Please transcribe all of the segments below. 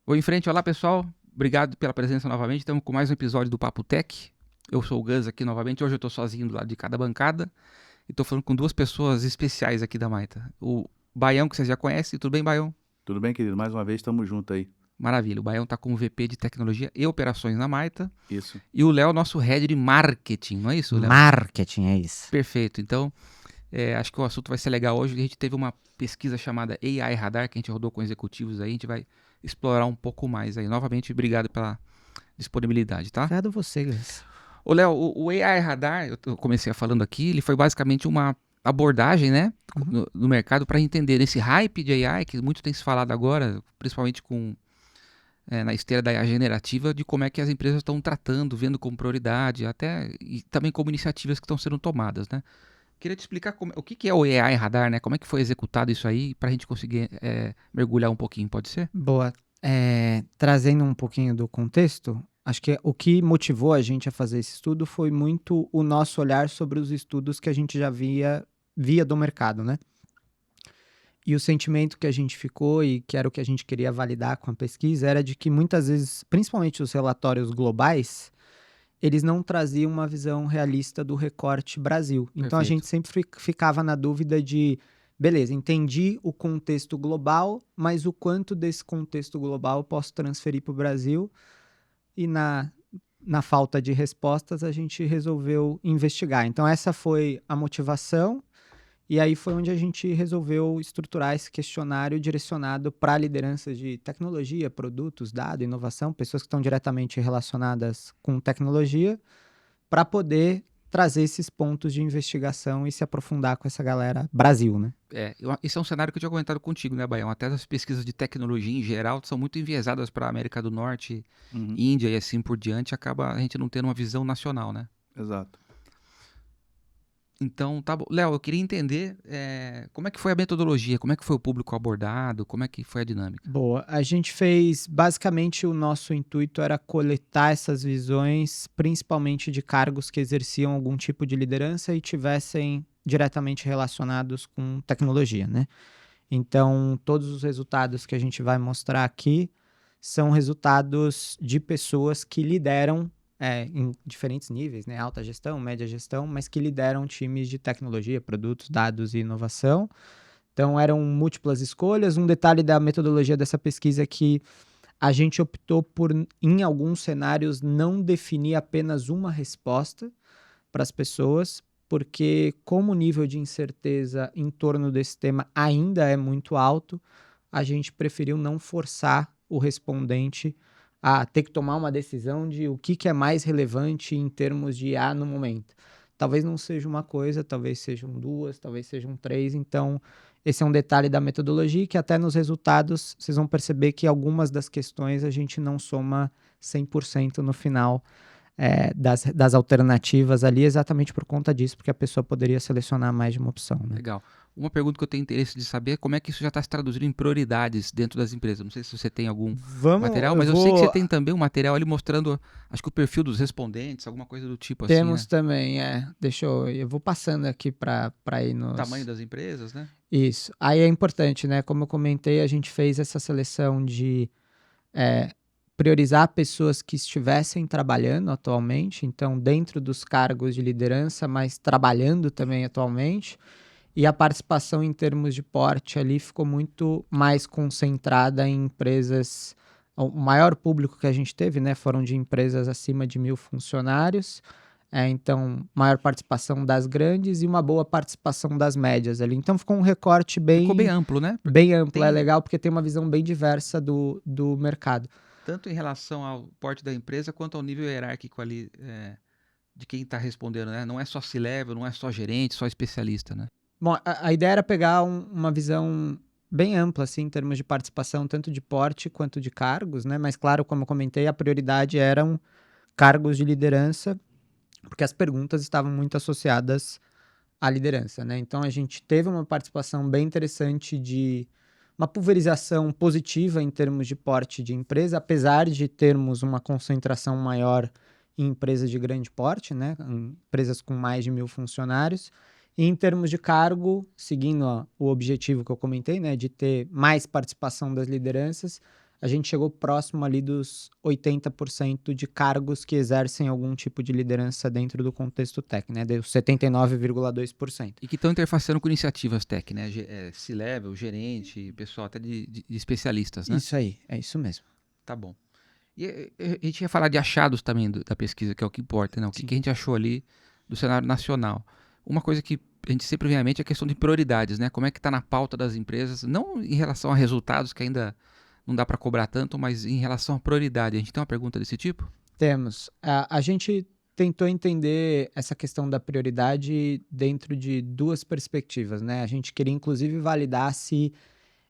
Oi, em frente, olá pessoal, obrigado pela presença novamente. Estamos com mais um episódio do Papo Tech. Eu sou o Gus aqui novamente. Hoje eu estou sozinho do lado de cada bancada e estou falando com duas pessoas especiais aqui da Maita. O Baião, que vocês já conhecem, tudo bem, Baião? Tudo bem, querido? Mais uma vez, estamos juntos aí. Maravilha, o Baião está como VP de Tecnologia e Operações na Maita. Isso. E o Léo, nosso Head de Marketing, não é isso, Léo? Marketing, é isso. Perfeito, então acho que o assunto vai ser legal hoje. A gente teve uma pesquisa chamada AI Radar, que a gente rodou com executivos aí, a gente vai explorar um pouco mais aí. Novamente, obrigado pela disponibilidade, tá? Obrigado a você, Gus. Ô, Léo, o AI Radar, eu comecei falando aqui, ele foi basicamente uma abordagem, né, no mercado para entender esse hype de AI, que muito tem se falado agora, principalmente na esteira da AI generativa, de como é que as empresas estão tratando, vendo como prioridade, até e também como iniciativas que estão sendo tomadas, né? Queria te explicar o que é o AI Radar, né? Como é que foi executado isso aí, para a gente conseguir mergulhar um pouquinho, pode ser? Boa. Trazendo um pouquinho do contexto, acho que o que motivou a gente a fazer esse estudo foi muito o nosso olhar sobre os estudos que a gente já via do mercado, né? E o sentimento que a gente ficou e que era o que a gente queria validar com a pesquisa era de que muitas vezes, principalmente os relatórios globais, eles não traziam uma visão realista do recorte Brasil. Então a gente Perfeito. sempre ficava na dúvida de, beleza, entendi o contexto global, mas o quanto desse contexto global eu posso transferir para o Brasil? E na falta de respostas, a gente resolveu investigar. Então essa foi a motivação. E aí foi onde a gente resolveu estruturar esse questionário direcionado para lideranças de tecnologia, produtos, dado, inovação, pessoas que estão diretamente relacionadas com tecnologia, para poder trazer esses pontos de investigação e se aprofundar com essa galera Brasil, né? Esse é um cenário que eu tinha comentado contigo, né, Baião? Até as pesquisas de tecnologia em geral são muito enviesadas para a América do Norte, Uhum. Índia e assim por diante, acaba a gente não tendo uma visão nacional, né? Exato. Então, tá bom. Léo, eu queria entender como é que foi a metodologia, como é que foi o público abordado, como é que foi a dinâmica. Boa. A gente fez, basicamente, o nosso intuito era coletar essas visões, principalmente de cargos que exerciam algum tipo de liderança e tivessem diretamente relacionados com tecnologia, né? Então, todos os resultados que a gente vai mostrar aqui são resultados de pessoas que lideram em diferentes níveis, né? Alta gestão, média gestão, mas que lideram times de tecnologia, produtos, dados e inovação. Então, eram múltiplas escolhas. Um detalhe da metodologia dessa pesquisa é que a gente optou por, em alguns cenários, não definir apenas uma resposta para as pessoas, porque como o nível de incerteza em torno desse tema ainda é muito alto, a gente preferiu não forçar o respondente a ter que tomar uma decisão de o que é mais relevante em termos de IA no momento. Talvez não seja uma coisa, talvez sejam duas, talvez sejam três. Então, esse é um detalhe da metodologia que até nos resultados vocês vão perceber que algumas das questões a gente não soma 100% no final das alternativas ali, exatamente por conta disso, porque a pessoa poderia selecionar mais de uma opção, né? Legal. Uma pergunta que eu tenho interesse de saber é como é que isso já está se traduzindo em prioridades dentro das empresas. Não sei se você tem algum material, mas eu sei que você tem também um material ali mostrando, acho que o perfil dos respondentes, alguma coisa do tipo assim, Temos né? também, eu vou passando aqui para ir O tamanho nos... das empresas, né? Isso. Aí é importante, né? Como eu comentei, a gente fez essa seleção de priorizar pessoas que estivessem trabalhando atualmente, então dentro dos cargos de liderança, mas trabalhando também atualmente. E a participação em termos de porte ali ficou muito mais concentrada em empresas. O maior público que a gente teve, né, foram de empresas acima de 1.000 funcionários. Então, maior participação das grandes e uma boa participação das médias ali. Então, ficou um recorte Ficou bem amplo, né? Porque bem amplo. É tem, legal porque tem uma visão bem diversa do mercado. tanto em relação ao porte da empresa quanto ao nível hierárquico ali de quem está respondendo, né? Não é só C-level, não é só gerente, só especialista, né? Bom, a ideia era pegar uma visão bem ampla, assim, em termos de participação, tanto de porte quanto de cargos, né? Mas, claro, como eu comentei, a prioridade eram cargos de liderança, porque as perguntas estavam muito associadas à liderança, né? Então, a gente teve uma participação bem interessante de uma pulverização positiva em termos de porte de empresa, apesar de termos uma concentração maior em empresas de grande porte, né? Empresas com mais de 1.000 funcionários. E em termos de cargo, seguindo o objetivo que eu comentei, né, de ter mais participação das lideranças, a gente chegou próximo ali dos 80% de cargos que exercem algum tipo de liderança dentro do contexto tech, né? Deu 79,2%. E que estão interfaceando com iniciativas tech, né? C-level, gerente, pessoal até de especialistas, né? Isso aí, é isso mesmo. Tá bom. E a gente ia falar de achados também da pesquisa, que é o que importa, né? O que a gente achou ali do cenário nacional. Uma coisa que a gente sempre vem à mente é a questão de prioridades, né? Como é que está na pauta das empresas, não em relação a resultados, que ainda não dá para cobrar tanto, mas em relação à prioridade. A gente tem uma pergunta desse tipo? Temos. A gente tentou entender essa questão da prioridade dentro de duas perspectivas, né? A gente queria, inclusive, validar se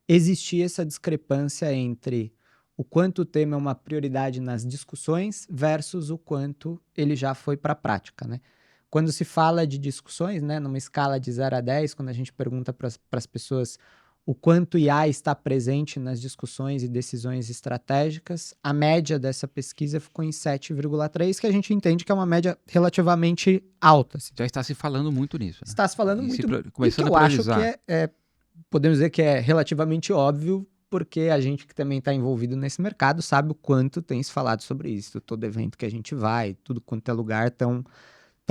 existia essa discrepância entre o quanto o tema é uma prioridade nas discussões versus o quanto ele já foi para a prática, né? Quando se fala de discussões, né, numa escala de 0 a 10, quando a gente pergunta para as pessoas o quanto IA está presente nas discussões e decisões estratégicas, a média dessa pesquisa ficou em 7,3, que a gente entende que é uma média relativamente alta. Assim. Já está se falando muito nisso. Né? Está se falando muito, começando e que eu a acho priorizar. que podemos dizer que é relativamente óbvio, porque a gente que também está envolvido nesse mercado sabe o quanto tem se falado sobre isso. Todo evento que a gente vai, tudo quanto é lugar, estão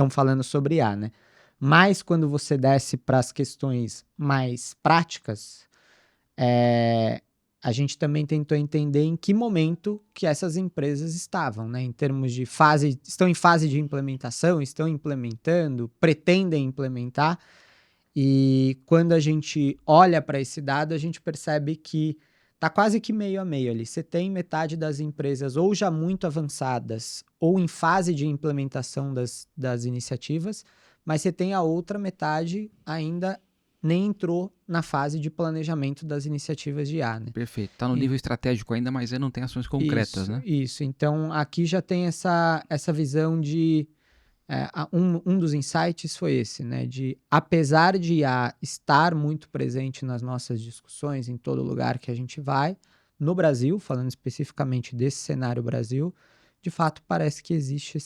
falando sobre IA, né? Mas quando você desce para as questões mais práticas, a gente também tentou entender em que momento que essas empresas estavam, né? Em termos de fase, estão em fase de implementação, estão implementando, pretendem implementar. E quando a gente olha para esse dado, a gente percebe que está quase que meio a meio ali. Você tem metade das empresas ou já muito avançadas ou em fase de implementação das iniciativas, mas você tem a outra metade ainda nem entrou na fase de planejamento das iniciativas de IA, né? Perfeito. Está no nível estratégico ainda, mas não tem ações concretas, né? Isso. Então, aqui já tem essa visão de... um dos insights foi esse, né? De, apesar de IA estar muito presente nas nossas discussões, em todo lugar que a gente vai, no Brasil, falando especificamente desse cenário Brasil, de fato parece que existe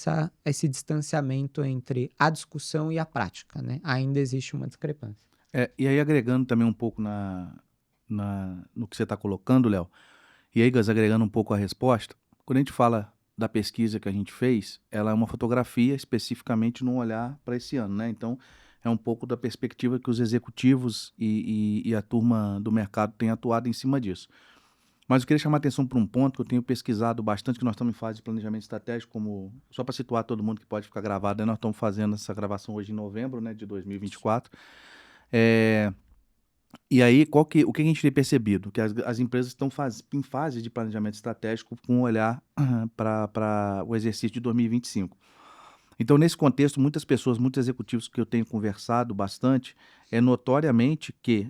esse distanciamento entre a discussão e a prática, né? Ainda existe uma discrepância. E aí, agregando também um pouco no que você está colocando, Léo, e aí, Gus, agregando um pouco a resposta, quando a gente fala da pesquisa que a gente fez, ela é uma fotografia especificamente num olhar para esse ano, né? Então, é um pouco da perspectiva que os executivos e a turma do mercado têm atuado em cima disso. Mas eu queria chamar a atenção para um ponto que eu tenho pesquisado bastante, que nós estamos em fase de planejamento estratégico, só para situar todo mundo que pode ficar gravado, né? Nós estamos fazendo essa gravação hoje em novembro, né, de 2024. E aí, o que a gente tem percebido? Que as empresas estão em fase de planejamento estratégico com um olhar para o exercício de 2025. Então, nesse contexto, muitas pessoas, muitos executivos que eu tenho conversado bastante, notoriamente que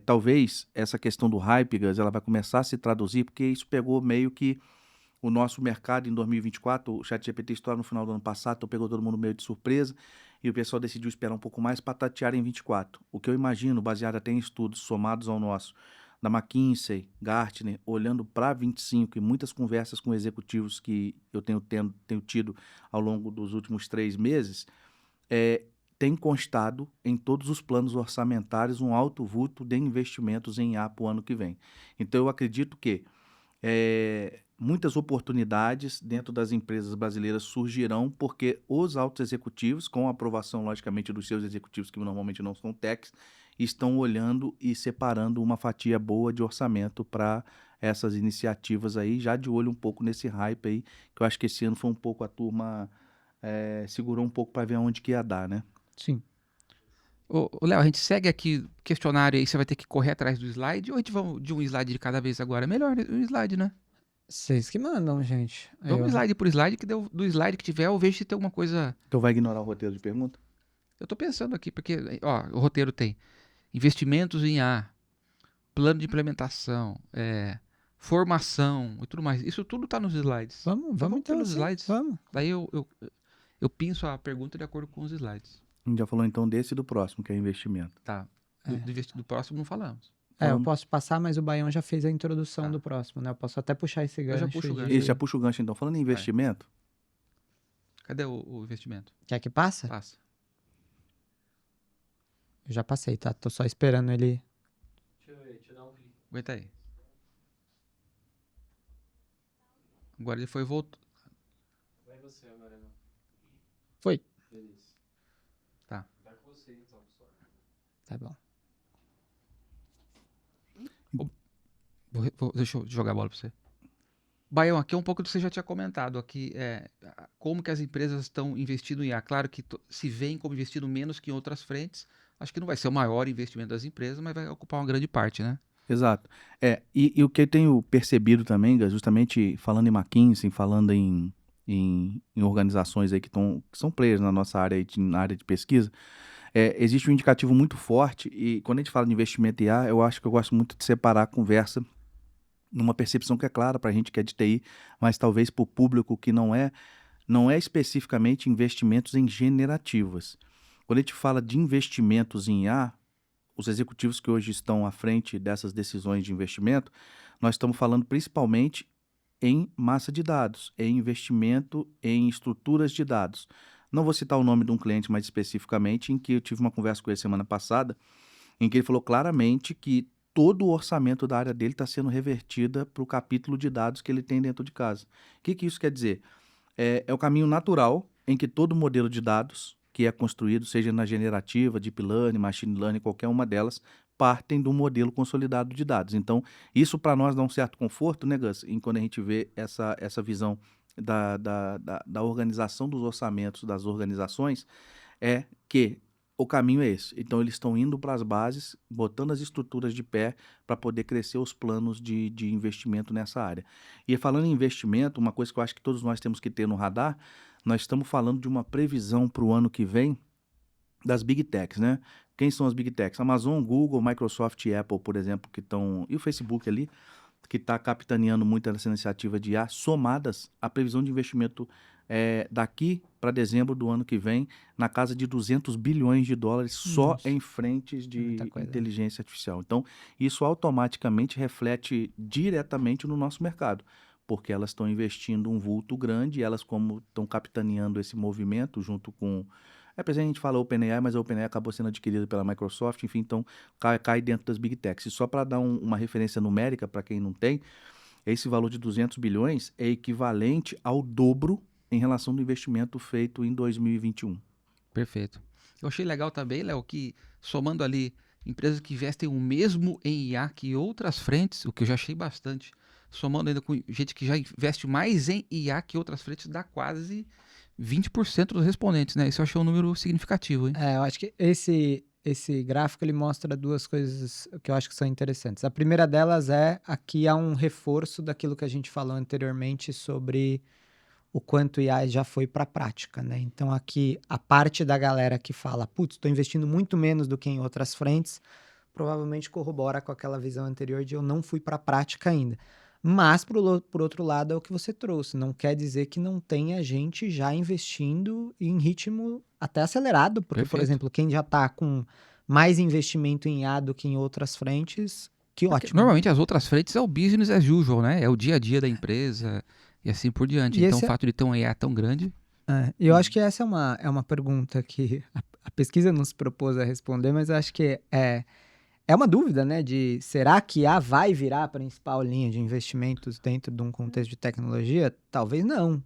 talvez essa questão do hype, Gus, ela vai começar a se traduzir, porque isso pegou meio que o nosso mercado em 2024, o ChatGPT estourou no final do ano passado, então pegou todo mundo meio de surpresa, e o pessoal decidiu esperar um pouco mais para tatear em 24. O que eu imagino, baseado até em estudos somados ao nosso, da McKinsey, Gartner, olhando para 25 e muitas conversas com executivos que eu tenho tido ao longo dos últimos 3 meses, tem constado em todos os planos orçamentários um alto vulto de investimentos em IA para o ano que vem. Então eu acredito que muitas oportunidades dentro das empresas brasileiras surgirão porque os altos executivos, com a aprovação, logicamente, dos seus executivos, que normalmente não são techs, estão olhando e separando uma fatia boa de orçamento para essas iniciativas aí, já de olho um pouco nesse hype aí, que eu acho que esse ano foi um pouco a turma segurou um pouco para ver aonde que ia dar, né? Sim. Ô, Léo, a gente segue aqui questionário aí, você vai ter que correr atrás do slide, ou a gente vai de um slide de cada vez agora? É melhor um slide, né? Vocês que mandam, gente. Vamos slide por slide, que do slide que tiver, eu vejo se tem alguma coisa... Então vai ignorar o roteiro de pergunta? Eu tô pensando aqui, porque, ó, o roteiro tem investimentos em A, plano de implementação, formação e tudo mais. Isso tudo tá nos slides. Vamos então pelos assim, slides. vamos. Daí eu pinço a pergunta de acordo com os slides. A gente já falou então desse e do próximo, que é investimento. Tá. Do próximo não falamos. Eu posso passar, mas o Baião já fez a introdução do próximo, né? Eu posso até puxar esse gancho. Eu já puxo o gancho. Esse já puxa o gancho então. Falando em investimento... Cadê o investimento? Quer que passe? Passa. Eu já passei, tá? Tô só esperando ele... Deixa eu dar um clique. Aguenta aí. Agora ele foi voltou. Vai você agora, não. Foi. Beleza. Tá. Vai com você, então, pessoal. Tá bom. Deixa eu jogar a bola para você. Baião, aqui é um pouco do que você já tinha comentado. Aqui como que as empresas estão investindo em IA. Claro que se veem como investindo menos que em outras frentes. Acho que não vai ser o maior investimento das empresas, mas vai ocupar uma grande parte, né? Exato. E o que eu tenho percebido também, Gus, justamente falando em McKinsey, falando em organizações aí que são players na nossa área, na área de pesquisa, existe um indicativo muito forte, e quando a gente fala de investimento em IA, eu acho que eu gosto muito de separar a conversa numa percepção que é clara para a gente que é de TI, mas talvez para o público que não é especificamente investimentos em generativas. Quando a gente fala de investimentos em IA, os executivos que hoje estão à frente dessas decisões de investimento, nós estamos falando principalmente em massa de dados, em investimento em estruturas de dados. Não vou citar o nome de um cliente mais especificamente, em que eu tive uma conversa com ele semana passada, em que ele falou claramente que todo o orçamento da área dele está sendo revertida para o capítulo de dados que ele tem dentro de casa. O que isso quer dizer? É o caminho natural em que todo modelo de dados que é construído, seja na generativa, deep learning, machine learning, qualquer uma delas, partem do modelo consolidado de dados. Então, isso para nós dá um certo conforto, né, Gus? Quando a gente vê essa visão da organização dos orçamentos das organizações, é que o caminho é esse. Então, eles estão indo para as bases, botando as estruturas de pé para poder crescer os planos de investimento nessa área. E falando em investimento, uma coisa que eu acho que todos nós temos que ter no radar, nós estamos falando de uma previsão para o ano que vem das Big Techs, né? Quem são as Big Techs? Amazon, Google, Microsoft e Apple, por exemplo, que estão... E o Facebook ali, que está capitaneando muito essa iniciativa de IA, somadas a previsão de investimento daqui para dezembro do ano que vem, na casa de 200 bilhões de dólares só Nossa. em frentes de Muita coisa, né? inteligência artificial. Então, isso automaticamente reflete diretamente no nosso mercado, porque elas estão investindo um vulto grande, e elas, como estão capitaneando esse movimento junto com... a gente fala OpenAI, mas a OpenAI acabou sendo adquirida pela Microsoft, enfim, então cai dentro das Big Techs. E só para dar uma referência numérica para quem não tem, esse valor de 200 bilhões é equivalente ao dobro em relação do investimento feito em 2021. Perfeito. Eu achei legal também, Léo, que somando ali empresas que investem o mesmo em IA que outras frentes, o que eu já achei bastante, somando ainda com gente que já investe mais em IA que outras frentes, dá quase 20% dos respondentes, né? Isso eu achei um número significativo, hein? Eu acho que esse gráfico ele mostra duas coisas que eu acho que são interessantes. A primeira delas aqui há um reforço daquilo que a gente falou anteriormente sobre o quanto o IA já foi para a prática, né? Então aqui a parte da galera que fala, putz, estou investindo muito menos do que em outras frentes, provavelmente corrobora com aquela visão anterior de eu não fui para a prática ainda. Mas, por outro lado, é o que você trouxe. Não quer dizer que não tenha gente já investindo em ritmo até acelerado, porque, por Perfeito. exemplo, quem já está com mais investimento em IA do que em outras frentes, que Porque ótimo. normalmente as outras frentes é o business as usual, né? É o dia a dia da empresa e assim por diante. E Então o esse fato de ter um IA tão grande... E eu acho que essa é uma pergunta que a pesquisa não se propôs a responder, mas eu acho que é uma dúvida, né? De será que IA vai virar a principal linha de investimentos dentro de um contexto de tecnologia? Talvez não.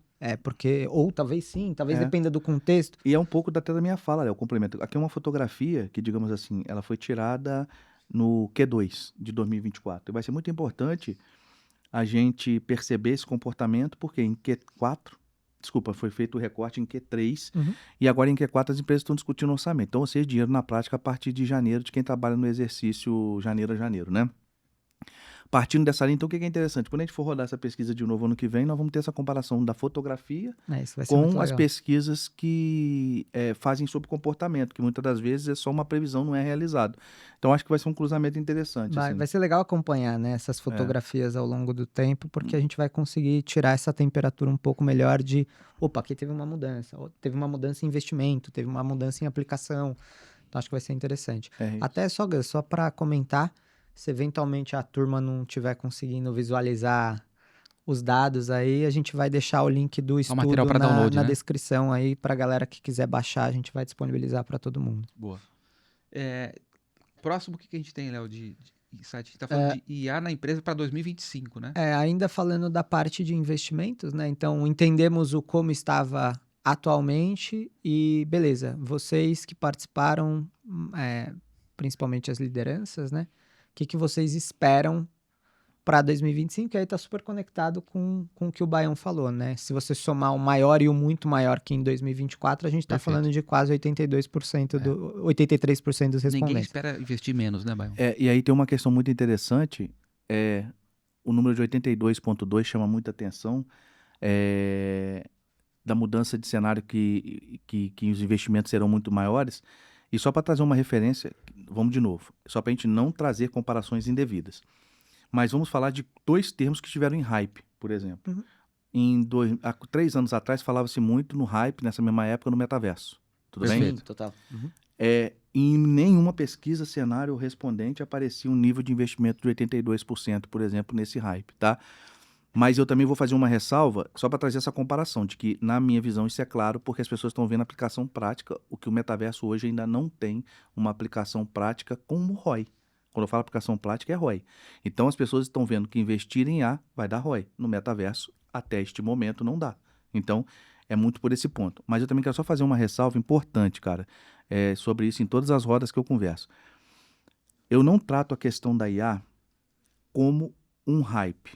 Ou talvez sim, talvez dependa do contexto. E é um pouco até da minha fala, Léo, complemento. Aqui é uma fotografia que, digamos assim, ela foi tirada no Q2 de 2024. E vai ser muito importante a gente perceber esse comportamento, porque em Q4, foi feito o recorte em Q3, e agora em Q4 as empresas estão discutindo orçamento. Então, ou seja, dinheiro na prática a partir de janeiro, de quem trabalha no exercício janeiro a janeiro, né? Partindo dessa linha, então o que é interessante? Quando a gente for rodar essa pesquisa de novo ano que vem, nós vamos ter essa comparação da fotografia Isso vai ser muito com as legal. pesquisas que fazem sobre comportamento, que muitas das vezes é só uma previsão, não é realizado. Então acho que vai ser um cruzamento interessante. Vai assim. ser legal acompanhar, né, essas fotografias ao longo do tempo, porque a gente vai conseguir tirar essa temperatura um pouco melhor de, opa, aqui teve uma mudança em investimento, teve uma mudança em aplicação. Então acho que vai ser interessante. Até só para comentar, se eventualmente a turma não estiver conseguindo visualizar os dados aí, a gente vai deixar o link do estudo material para download, na né? descrição aí, para a galera que quiser baixar, a gente vai disponibilizar para todo mundo. Boa. Próximo, o que a gente tem, Léo, Insight, a gente tá falando de IA na empresa para 2025, né? Ainda falando da parte de investimentos, né? Então, entendemos o como estava atualmente e beleza, vocês que participaram, principalmente as lideranças, né? O que vocês esperam para 2025? Que aí está super conectado com o que o Baião falou, né? Se você somar o maior e o muito maior que em 2024, a gente está Perfeito. falando de quase 83% 83% dos Ninguém respondentes. espera investir menos, né, Baião? E aí tem uma questão muito interessante, o número de 82,2 chama muita atenção, da mudança de cenário que os investimentos serão muito maiores. E só para trazer uma referência, vamos de novo, só para a gente não trazer comparações indevidas. Mas vamos falar de 2 termos que estiveram em hype, por exemplo. Uhum. Há 3 anos atrás falava-se muito no hype, nessa mesma época, no metaverso. Tudo bem? Perfeito. Sim, total. Uhum. Em nenhuma pesquisa, cenário ou respondente aparecia um nível de investimento de 82%, por exemplo, nesse hype, tá? Mas eu também vou fazer uma ressalva, só para trazer essa comparação, de que, na minha visão, isso é claro, porque as pessoas estão vendo a aplicação prática, o que o metaverso hoje ainda não tem uma aplicação prática como ROI. Quando eu falo aplicação prática, é ROI. Então, as pessoas estão vendo que investir em A vai dar ROI. No metaverso, até este momento, não dá. Então, é muito por esse ponto. Mas eu também quero só fazer uma ressalva importante, cara, sobre isso em todas as rodas que eu converso. Eu não trato a questão da IA como um hype.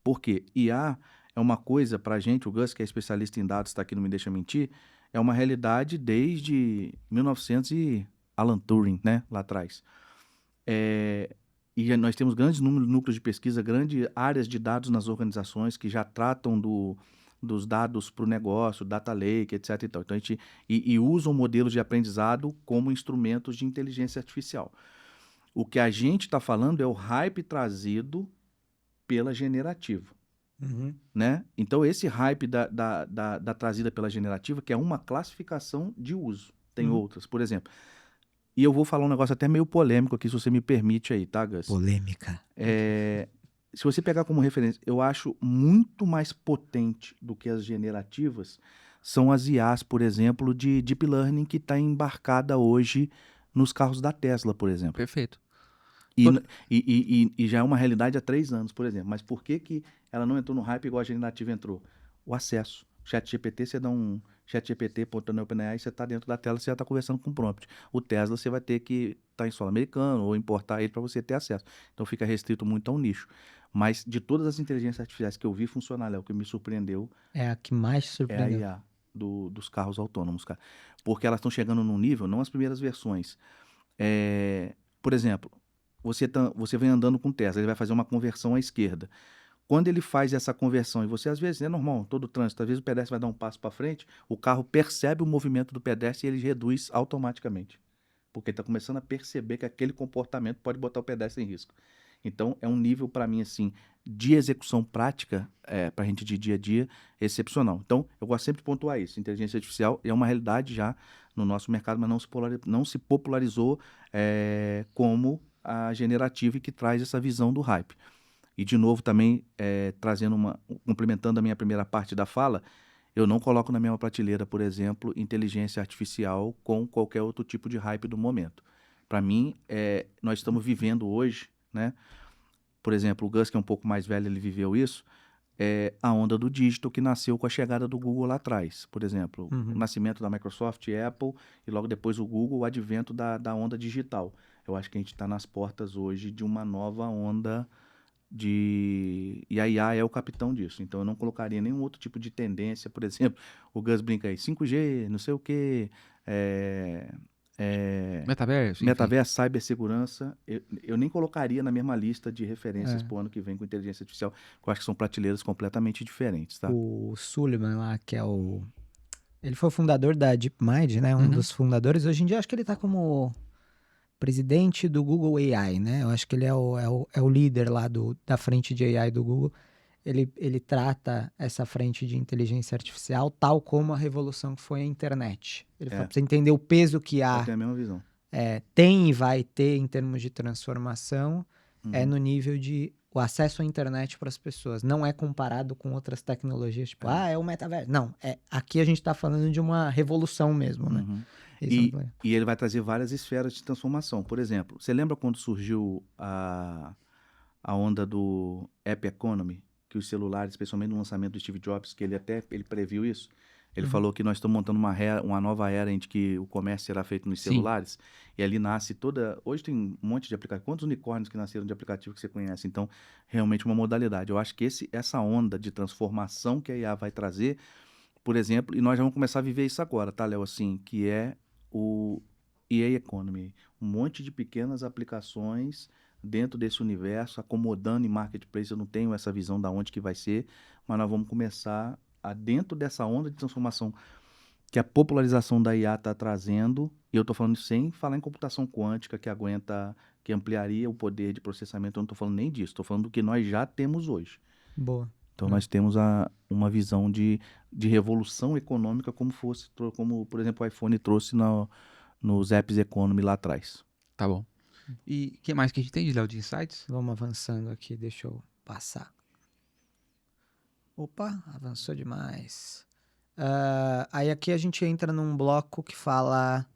Por quê? IA é uma coisa, para a gente, o Gus, que é especialista em dados, está aqui, não me deixa mentir, é uma realidade desde 1900 e Alan Turing, né, lá atrás. E nós temos grandes núcleos de pesquisa, grandes áreas de dados nas organizações que já tratam dos dados para o negócio, data lake, etc. Então, a gente usam modelos de aprendizado como instrumentos de inteligência artificial. O que a gente está falando é o hype trazido pela generativa. Uhum. Né? Então, esse hype da trazida pela generativa, que é uma classificação de uso. Tem outras, por exemplo. E eu vou falar um negócio até meio polêmico aqui, se você me permite aí, tá, Gus? Polêmica. Se você pegar como referência, eu acho muito mais potente do que as generativas são as IAs, por exemplo, de Deep Learning que está embarcada hoje nos carros da Tesla, por exemplo. Perfeito. E já é uma realidade há 3 anos, por exemplo. Mas por que ela não entrou no hype igual a generativa entrou? O acesso. ChatGPT, você dá um chatgpt.openai, você está dentro da tela, você já está conversando com o prompt. O Tesla, você vai ter que estar em solo americano ou importar ele para você ter acesso. Então fica restrito muito a um nicho. Mas de todas as inteligências artificiais que eu vi funcionar, Léo, o que me surpreendeu É a que mais te é a surpreendeu. IA dos carros autônomos, cara. Porque elas estão chegando num nível, não as primeiras versões. Por exemplo, você vem andando com o Tesla, ele vai fazer uma conversão à esquerda. Quando ele faz essa conversão, e você às vezes, é normal, todo trânsito, às vezes o pedestre vai dar um passo para frente, o carro percebe o movimento do pedestre e ele reduz automaticamente. Porque ele está começando a perceber que aquele comportamento pode botar o pedestre em risco. Então, é um nível, para mim, assim, de execução prática, para a gente de dia a dia, excepcional. Então, eu gosto sempre de pontuar isso. Inteligência artificial é uma realidade já no nosso mercado, mas não se popularizou como a generativa e que traz essa visão do hype. E, de novo, também complementando a minha primeira parte da fala, eu não coloco na mesma prateleira, por exemplo, inteligência artificial com qualquer outro tipo de hype do momento. Para mim, nós estamos vivendo hoje, né? Por exemplo, o Gus, que é um pouco mais velho, ele viveu isso, a onda do digital que nasceu com a chegada do Google lá atrás. Por exemplo, o nascimento da Microsoft, Apple, e logo depois o Google, o advento da onda digital. Eu acho que a gente está nas portas hoje de uma nova onda e a IA é o capitão disso. Então eu não colocaria nenhum outro tipo de tendência. Por exemplo, o Gus brinca aí, 5G, não sei o quê, Metaverso, enfim. metaverso, cibersegurança. Eu nem colocaria na mesma lista de referências para o ano que vem com inteligência artificial, que eu acho que são prateleiras completamente diferentes, tá? O Sullivan lá, que é o... Ele foi o fundador da DeepMind, né? Um dos fundadores. Hoje em dia, acho que ele tá como presidente do Google AI, né? Eu acho que ele é o líder lá da frente de AI do Google. Ele trata essa frente de inteligência artificial tal como a revolução que foi a internet. Ele fala pra você entender o peso que Eu tenho a mesma visão. tem e vai ter em termos de transformação, no nível de o acesso à internet para as pessoas. Não é comparado com outras tecnologias, tipo, é o metaverso. Não, aqui a gente está falando de uma revolução mesmo, né? Reasonably. E ele vai trazer várias esferas de transformação. Por exemplo, você lembra quando surgiu a onda do App Economy? Que os celulares, especialmente no lançamento do Steve Jobs, que ele previu isso. Ele Uhum. falou que nós estamos montando uma nova era em que o comércio será feito nos Sim. celulares. E ali nasce toda... Hoje tem um monte de aplicativos. Quantos unicórnios que nasceram de aplicativo que você conhece? Então, realmente uma modalidade. Eu acho que essa onda de transformação que a IA vai trazer, por exemplo, e nós já vamos começar a viver isso agora, tá, Léo? Assim, que é o EA Economy. Um monte de pequenas aplicações dentro desse universo, acomodando em marketplace. Eu não tenho essa visão da onde que vai ser, mas nós vamos começar dentro dessa onda de transformação que a popularização da IA está trazendo, e eu estou falando sem falar em computação quântica, que ampliaria o poder de processamento. Eu não estou falando nem disso, estou falando do que nós já temos hoje. Boa. Então, nós temos uma visão de revolução econômica como, por exemplo, o iPhone trouxe nos apps Economy lá atrás. Tá bom. E o que mais que a gente tem de Léo de Insights? Vamos avançando aqui, deixa eu passar. Opa, avançou demais. Aí aqui a gente entra num bloco que fala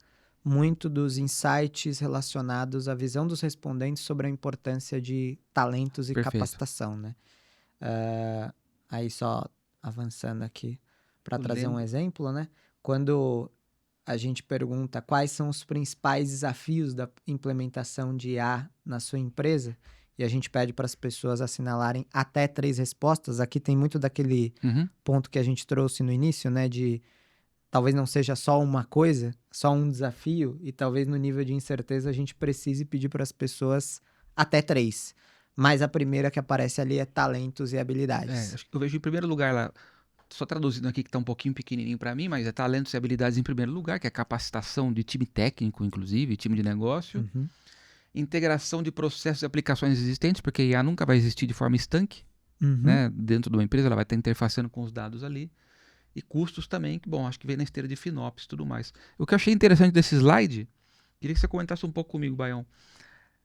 muito dos insights relacionados à visão dos respondentes sobre a importância de talentos e Perfeito. capacitação, né? Aí só avançando aqui para Eu trazer um lembro. exemplo, né? Quando a gente pergunta quais são os principais desafios da implementação de IA na sua empresa, e a gente pede para as pessoas assinalarem até 3 respostas, aqui tem muito daquele Uhum. ponto que a gente trouxe no início, né? De talvez não seja só uma coisa, só um desafio, e talvez no nível de incerteza a gente precise pedir para as pessoas até 3. Mas a primeira que aparece ali é talentos e habilidades. Acho que eu vejo em primeiro lugar lá, só traduzindo aqui que tá um pouquinho pequenininho para mim, mas é talentos e habilidades em primeiro lugar, que é capacitação de time técnico, inclusive, time de negócio. Uhum. Integração de processos e aplicações existentes, porque a IA nunca vai existir de forma estanque, Uhum. né? Dentro de uma empresa, ela vai estar interfaceando com os dados ali. E custos também, que bom, acho que vem na esteira de FinOps e tudo mais. O que eu achei interessante desse slide, queria que você comentasse um pouco comigo, Baião.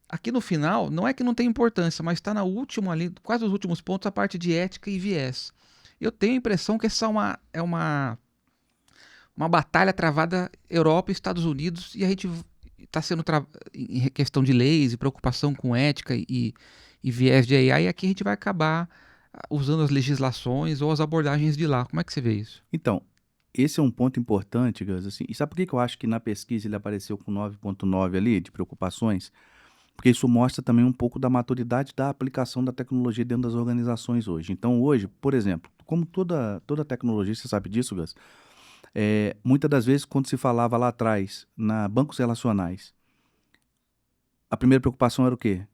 Aqui no final, não é que não tem importância, mas está na última ali, quase os últimos pontos, a parte de ética e viés. Eu tenho a impressão que essa é uma batalha travada Europa e Estados Unidos, e a gente está sendo em questão de leis e preocupação com ética e viés de AI, e aqui a gente vai acabar usando as legislações ou as abordagens de lá. Como é que você vê isso? Então, esse é um ponto importante, Gus. Assim, e sabe por que eu acho que na pesquisa ele apareceu com 9,9 ali, de preocupações? Porque isso mostra também um pouco da maturidade da aplicação da tecnologia dentro das organizações hoje. Então, hoje, por exemplo, como toda tecnologia, você sabe disso, Gus? Muitas das vezes, quando se falava lá atrás, na bancos relacionais, a primeira preocupação era o quê?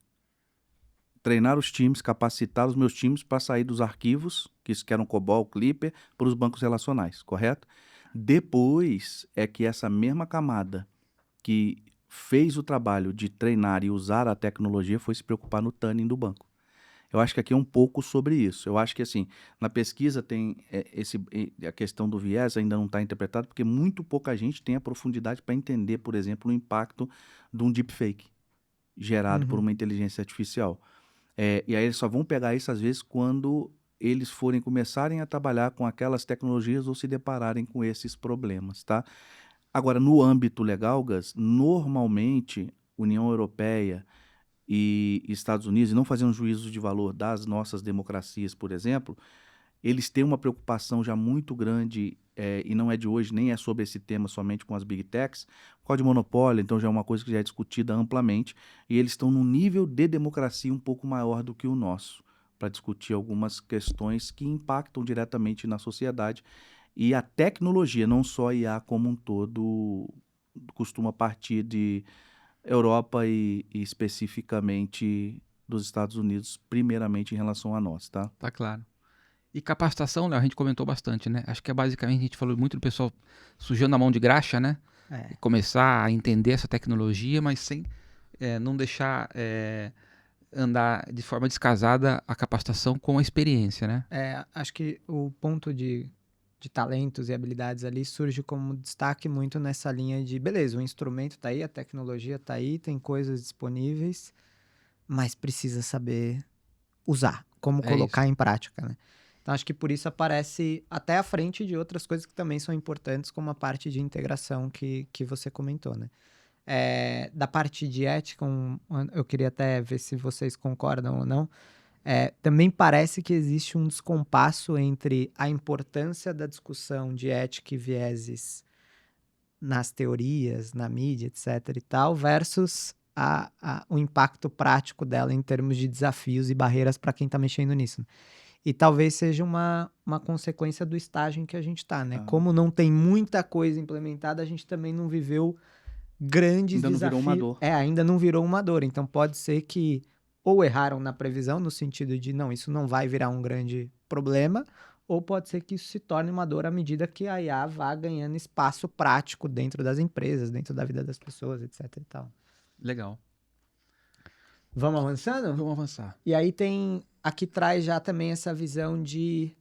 Treinar os times, capacitar os meus times para sair dos arquivos, que eram COBOL, Clipper, para os bancos relacionais, correto? Depois é que essa mesma camada que fez o trabalho de treinar e usar a tecnologia foi se preocupar no tuning do banco. Eu acho que aqui é um pouco sobre isso. Eu acho que, assim, na pesquisa tem a questão do viés ainda não está interpretada, porque muito pouca gente tem a profundidade para entender, por exemplo, o impacto de um deepfake gerado por Uhum. uma inteligência artificial. E aí eles só vão pegar isso, às vezes, quando eles começarem a trabalhar com aquelas tecnologias ou se depararem com esses problemas, tá? Agora, no âmbito legal, Gus, normalmente, União Europeia e Estados Unidos, e não fazendo juízo de valor das nossas democracias, por exemplo, eles têm uma preocupação já muito grande, e não é de hoje, nem é sobre esse tema somente com as Big Techs, Código de monopólio, então já é uma coisa que já é discutida amplamente, e eles estão num nível de democracia um pouco maior do que o nosso, para discutir algumas questões que impactam diretamente na sociedade, e a tecnologia, não só a IA como um todo, costuma partir de Europa e especificamente dos Estados Unidos, primeiramente em relação a nós, tá? Tá claro. E capacitação, Léo, a gente comentou bastante, né? Acho que basicamente a gente falou muito do pessoal sujando a mão de graxa, né? E começar a entender essa tecnologia, mas sem não deixar andar de forma descasada a capacitação com a experiência, né? Acho que o ponto de talentos e habilidades ali surge como destaque muito nessa linha de, beleza, o instrumento tá aí, a tecnologia tá aí, tem coisas disponíveis, mas precisa saber usar, como É colocar isso. em prática, né? Então, acho que por isso aparece até à frente de outras coisas que também são importantes, como a parte de integração que você comentou, né? Da parte de ética, eu queria até ver se vocês concordam ou não. Também parece que existe um descompasso entre a importância da discussão de ética e vieses nas teorias, na mídia, etc. e tal, versus o impacto prático dela em termos de desafios e barreiras para quem está mexendo nisso. E talvez seja uma consequência do estágio em que a gente está, né? Como não tem muita coisa implementada, a gente também não viveu grandes Ainda não virou desafios. uma dor. Ainda não virou uma dor. Então pode ser que ou erraram na previsão, no sentido de não, isso não vai virar um grande problema, ou pode ser que isso se torne uma dor à medida que a IA vá ganhando espaço prático dentro das empresas, dentro da vida das pessoas, etc e tal. Legal. Vamos avançando? Vamos avançar. E aí aqui traz já também essa visão de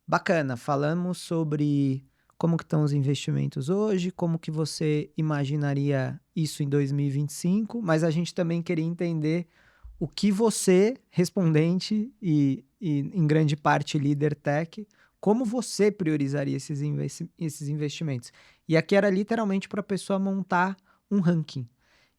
bacana, falamos sobre como que estão os investimentos hoje, como que você imaginaria isso em 2025, mas a gente também queria entender o que você, respondente e em grande parte líder tech, como você priorizaria esses investimentos. E aqui era literalmente para a pessoa montar um ranking.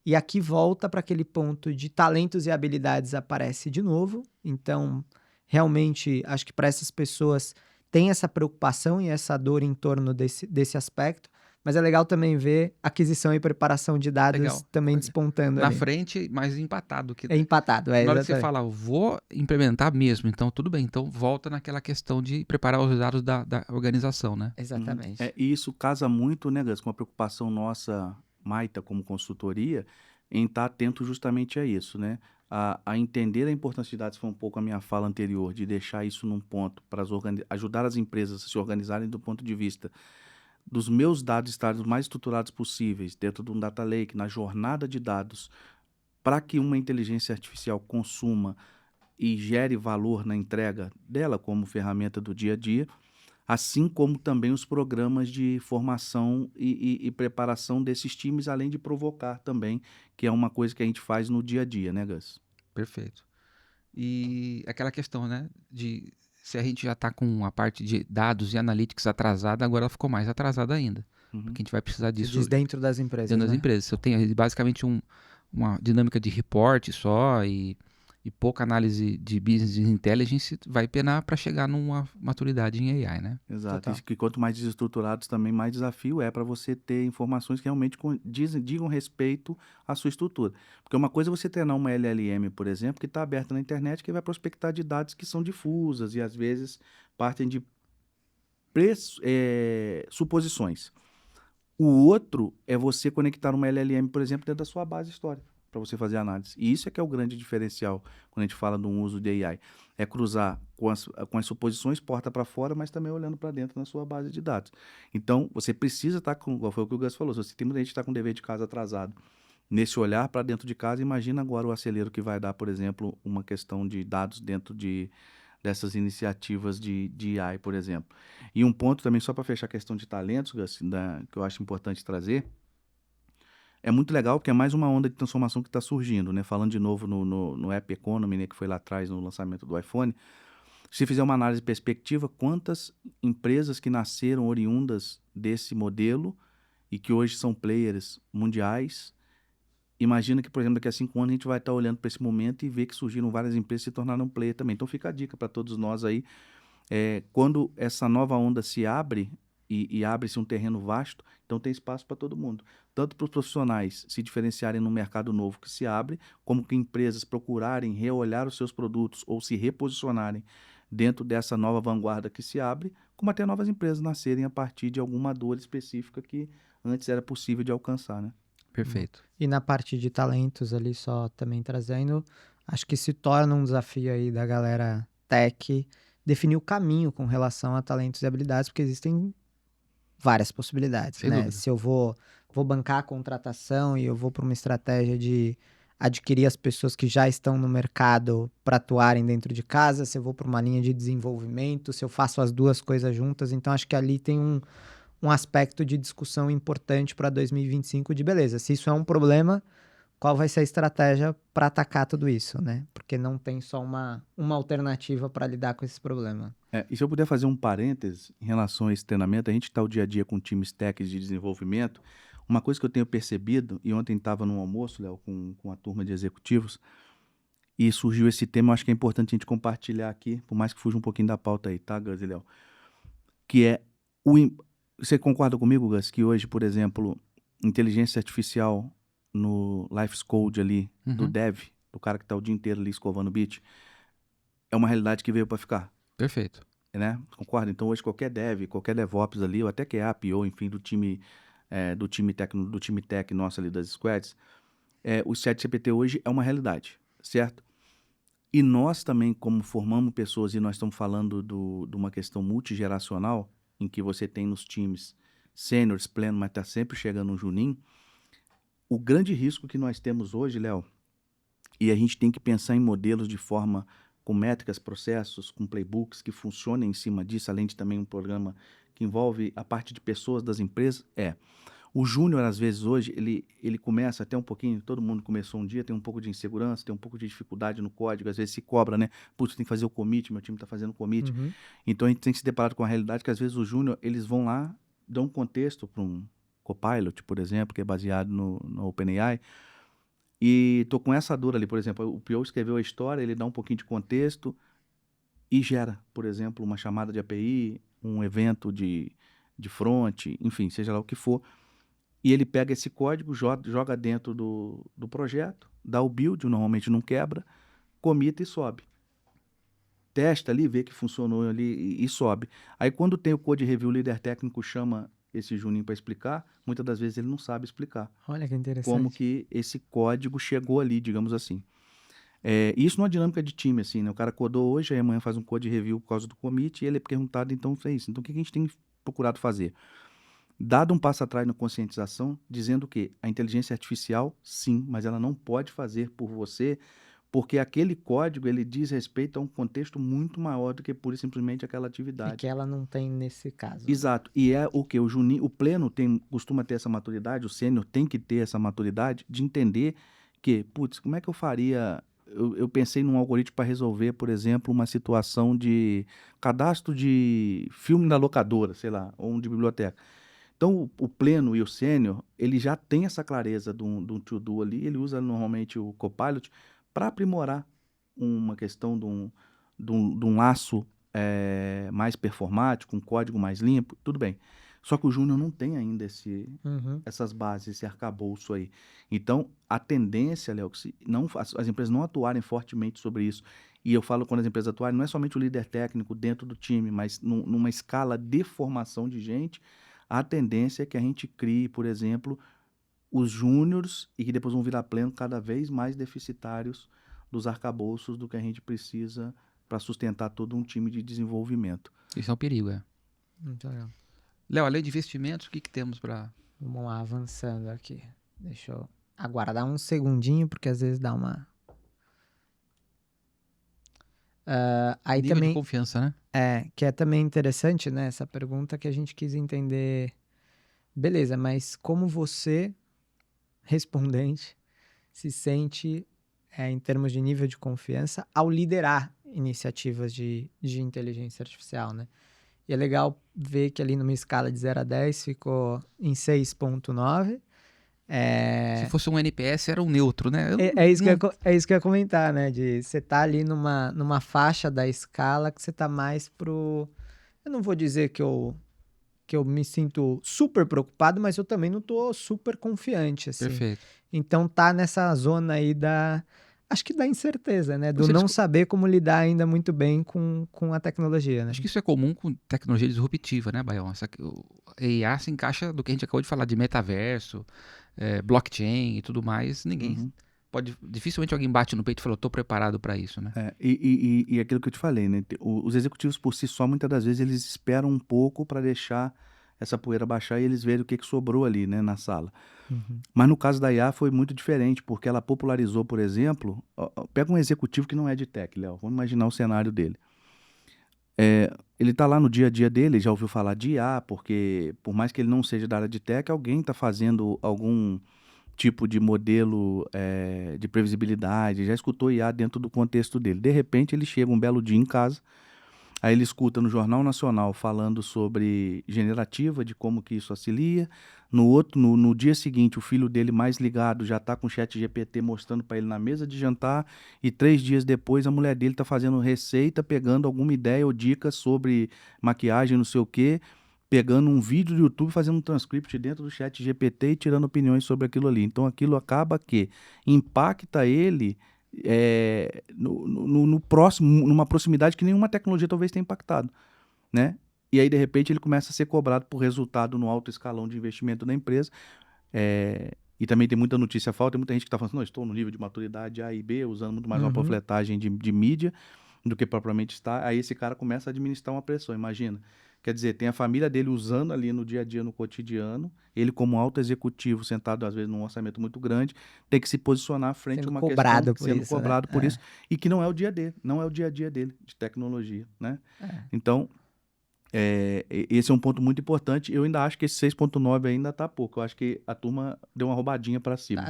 E aqui volta para aquele ponto de talentos e habilidades aparece de novo. Então, realmente, acho que para essas pessoas tem essa preocupação e essa dor em torno desse aspecto. Mas é legal também ver aquisição e preparação de dados Legal. também despontando Na ali. frente, mais empatado. É empatado, Na hora que exatamente. você fala, eu vou implementar mesmo, então tudo bem. Então volta naquela questão de preparar os dados da organização, né? Exatamente. E isso casa muito, né, Gus, com a preocupação nossa, Maita, como consultoria, em estar atento justamente a isso, né? A entender a importância de dados, foi um pouco a minha fala anterior, de deixar isso num ponto para ajudar as empresas a se organizarem do ponto de vista dos meus dados estarem os mais estruturados possíveis dentro de um data lake, na jornada de dados, para que uma inteligência artificial consuma e gere valor na entrega dela como ferramenta do dia a dia, assim como também os programas de formação e preparação desses times, além de provocar também, que é uma coisa que a gente faz no dia a dia, né, Gus? Perfeito. E aquela questão, né, de se a gente já está com a parte de dados e analytics atrasada, agora ela ficou mais atrasada ainda. Porque a gente vai precisar Você disso diz dentro das empresas, dentro das né? empresas. Se eu tenho basicamente uma dinâmica de report só e pouca análise de business intelligence, vai penar para chegar numa maturidade em AI, né? Exato. Total. E que quanto mais desestruturados também, mais desafio é para você ter informações que realmente digam respeito à sua estrutura. Porque uma coisa é você treinar uma LLM, por exemplo, que está aberta na internet, que vai prospectar de dados que são difusas e às vezes partem de suposições. O outro é você conectar uma LLM, por exemplo, dentro da sua base histórica, para você fazer análise. E isso é que é o grande diferencial quando a gente fala do uso de AI. É cruzar com as suposições porta para fora, mas também olhando para dentro na sua base de dados. Então, você precisa estar com, igual foi o que o Gus falou, se você tem muita gente que está com o dever de casa atrasado, nesse olhar para dentro de casa, imagina agora o acelero que vai dar, por exemplo, uma questão de dados dentro dessas iniciativas de AI, por exemplo. E um ponto também, só para fechar a questão de talentos, Gus, que eu acho importante trazer, é muito legal porque é mais uma onda de transformação que está surgindo, né? Falando de novo no App Economy, né, que foi lá atrás no lançamento do iPhone. Se fizer uma análise de perspectiva, quantas empresas que nasceram oriundas desse modelo e que hoje são players mundiais, imagina que, por exemplo, daqui a 5 anos a gente vai estar olhando para esse momento e ver que surgiram várias empresas que se tornaram player também. Então fica a dica para todos nós aí, quando essa nova onda se abre e abre-se um terreno vasto, então tem espaço para todo mundo. Tanto para os profissionais se diferenciarem no mercado novo que se abre, como que empresas procurarem reolhar os seus produtos ou se reposicionarem dentro dessa nova vanguarda que se abre, como até novas empresas nascerem a partir de alguma dor específica que antes era possível de alcançar, né? Perfeito. E na parte de talentos ali, só também trazendo, acho que se torna um desafio aí da galera tech definir o caminho com relação a talentos e habilidades, porque existem várias possibilidades, Sem né? dúvida. Se eu vou bancar a contratação e eu vou para uma estratégia de adquirir as pessoas que já estão no mercado para atuarem dentro de casa, se eu vou para uma linha de desenvolvimento, se eu faço as duas coisas juntas, então acho que ali tem um aspecto de discussão importante para 2025 de beleza. Se isso é um problema, qual vai ser a estratégia para atacar tudo isso, né? Porque não tem só uma alternativa para lidar com esse problema. E se eu puder fazer um parêntese em relação a esse treinamento, a gente está o dia a dia com times técnicos de desenvolvimento. Uma coisa que eu tenho percebido, e ontem estava num almoço, Léo, com a turma de executivos, e surgiu esse tema, eu acho que é importante a gente compartilhar aqui, por mais que fuja um pouquinho da pauta aí, tá, Gus e Léo? Que é Você concorda comigo, Gus, que hoje, por exemplo, inteligência artificial no Life Code ali, do Uhum. dev, do cara que está o dia inteiro ali escovando o beat, é uma realidade que veio para ficar, Perfeito. né? Concorda? Então hoje qualquer dev, qualquer DevOps ali, ou até QA, PO, enfim, do time tech nosso ali das squads, o ChatGPT hoje é uma realidade, certo? E nós também, como formamos pessoas, e nós estamos falando de uma questão multigeracional, em que você tem nos times sêniores, pleno, mas está sempre chegando um juninho, o grande risco que nós temos hoje, Léo, e a gente tem que pensar em modelos de forma com métricas, processos, com playbooks que funcionem em cima disso, além de também um programa que envolve a parte de pessoas das empresas, o júnior, às vezes, hoje, ele começa até um pouquinho, todo mundo começou um dia, tem um pouco de insegurança, tem um pouco de dificuldade no código, às vezes se cobra, né? Putz, tem que fazer o commit, meu time está fazendo o commit. Uhum. Então, a gente tem que se deparar com a realidade que, às vezes, o júnior, eles vão lá, dão um contexto para um Copilot, por exemplo, que é baseado no OpenAI, e tô com essa dor ali, por exemplo, o PO escreveu a história, ele dá um pouquinho de contexto e gera, por exemplo, uma chamada de API, um evento de front, enfim, seja lá o que for. E ele pega esse código, joga dentro do projeto, dá o build, normalmente não quebra, comita e sobe. Testa ali, vê que funcionou ali e sobe. Aí quando tem o code review, o líder técnico chama esse Juninho para explicar, muitas das vezes ele não sabe explicar Olha que interessante. como que esse código chegou ali, digamos assim. Isso numa dinâmica de time, assim, né? O cara codou hoje, aí amanhã faz um code review por causa do commit, e ele é perguntado, então, fez isso. Então, o que a gente tem procurado fazer? Dado um passo atrás na conscientização, dizendo que a inteligência artificial, sim, mas ela não pode fazer por você, porque aquele código, ele diz respeito a um contexto muito maior do que pura e simplesmente aquela E atividade. que ela não tem nesse caso. Exato. E é o que? O Juninho, o pleno costuma ter essa maturidade, o sênior tem que ter essa maturidade de entender que, putz, como é que eu faria? Eu pensei num algoritmo para resolver, por exemplo, uma situação de cadastro de filme na locadora, sei lá, ou um de biblioteca. Então, o pleno e o sênior, ele já tem essa clareza de um to-do ali, ele usa normalmente o Copilot para aprimorar uma questão de um laço mais performático, um código mais limpo, tudo bem. Só que o júnior não tem ainda Uhum. essas bases, esse arcabouço aí. Então, a tendência, Léo, as empresas não atuarem fortemente sobre isso, e eu falo quando as empresas atuarem, não é somente o líder técnico dentro do time, mas numa escala de formação de gente, a tendência é que a gente crie, por exemplo, os júniores e que depois vão virar pleno cada vez mais deficitários dos arcabouços do que a gente precisa para sustentar todo um time de desenvolvimento. Isso é um perigo, Muito legal. Léo, além de investimentos, o que temos para... Vamos lá, avançando aqui. Deixa eu aguardar um segundinho, porque às vezes dá uma... aí Nível de também, confiança, né? que é também interessante, né? Essa pergunta que a gente quis entender. Beleza, mas como você, respondente, se sente em termos de nível de confiança ao liderar iniciativas de inteligência artificial, né? E é legal ver que ali numa escala de 0 a 10 ficou em 6.9. Se fosse um NPS, era um neutro, né? É isso que eu ia comentar, né? De você tá ali numa faixa da escala que você tá mais pro... Eu não vou dizer que eu me sinto super preocupado, mas eu também não tô super confiante, assim. Perfeito. Então tá nessa zona aí acho que da incerteza, né? Do Você não saber como lidar ainda muito bem com a tecnologia, né? Acho que isso é comum com tecnologia disruptiva, né, Baião? O IA se encaixa do que a gente acabou de falar de metaverso, blockchain e tudo mais. Ninguém dificilmente alguém bate no peito e fala, estou preparado para isso, né? E aquilo que eu te falei, né? Os executivos por si só, muitas das vezes, eles esperam um pouco para deixar essa poeira baixar e eles verem o que sobrou ali, né, na sala. Uhum. Mas no caso da IA foi muito diferente, porque ela popularizou, por exemplo, pega um executivo que não é de tech, Léo, vamos imaginar o cenário dele. Ele está lá no dia a dia dele, já ouviu falar de IA, porque por mais que ele não seja da área de tech, alguém está fazendo algum tipo de modelo de previsibilidade, já escutou IA dentro do contexto dele. De repente, ele chega um belo dia em casa, aí ele escuta no Jornal Nacional falando sobre generativa, de como que isso auxilia. No dia seguinte, o filho dele mais ligado já está com o chat GPT mostrando para ele na mesa de jantar. E 3 dias depois, a mulher dele está fazendo receita, pegando alguma ideia ou dica sobre maquiagem, não sei o quê, pegando um vídeo do YouTube, fazendo um transcript dentro do chat GPT e tirando opiniões sobre aquilo ali. Então, aquilo acaba que impacta ele no próximo, numa proximidade que nenhuma tecnologia talvez tenha impactado, né? E aí, de repente, ele começa a ser cobrado por resultado no alto escalão de investimento da empresa. E também tem muita notícia falsa, tem muita gente que está falando assim, não, estou no nível de maturidade A e B, usando muito mais uma panfletagem de mídia do que propriamente está. Aí esse cara começa a administrar uma pressão, imagina. Quer dizer, tem a família dele usando ali no dia a dia, no cotidiano, ele como alto executivo, sentado às vezes num orçamento muito grande, tem que se posicionar frente a uma cobrado questão, por sendo isso, né? cobrado por isso, e que não é o dia dele, não é o dia a dia dele, de tecnologia, né? Então, esse é um ponto muito importante. Eu ainda acho que esse 6.9 ainda tá pouco. Eu acho que a turma deu uma roubadinha para cima.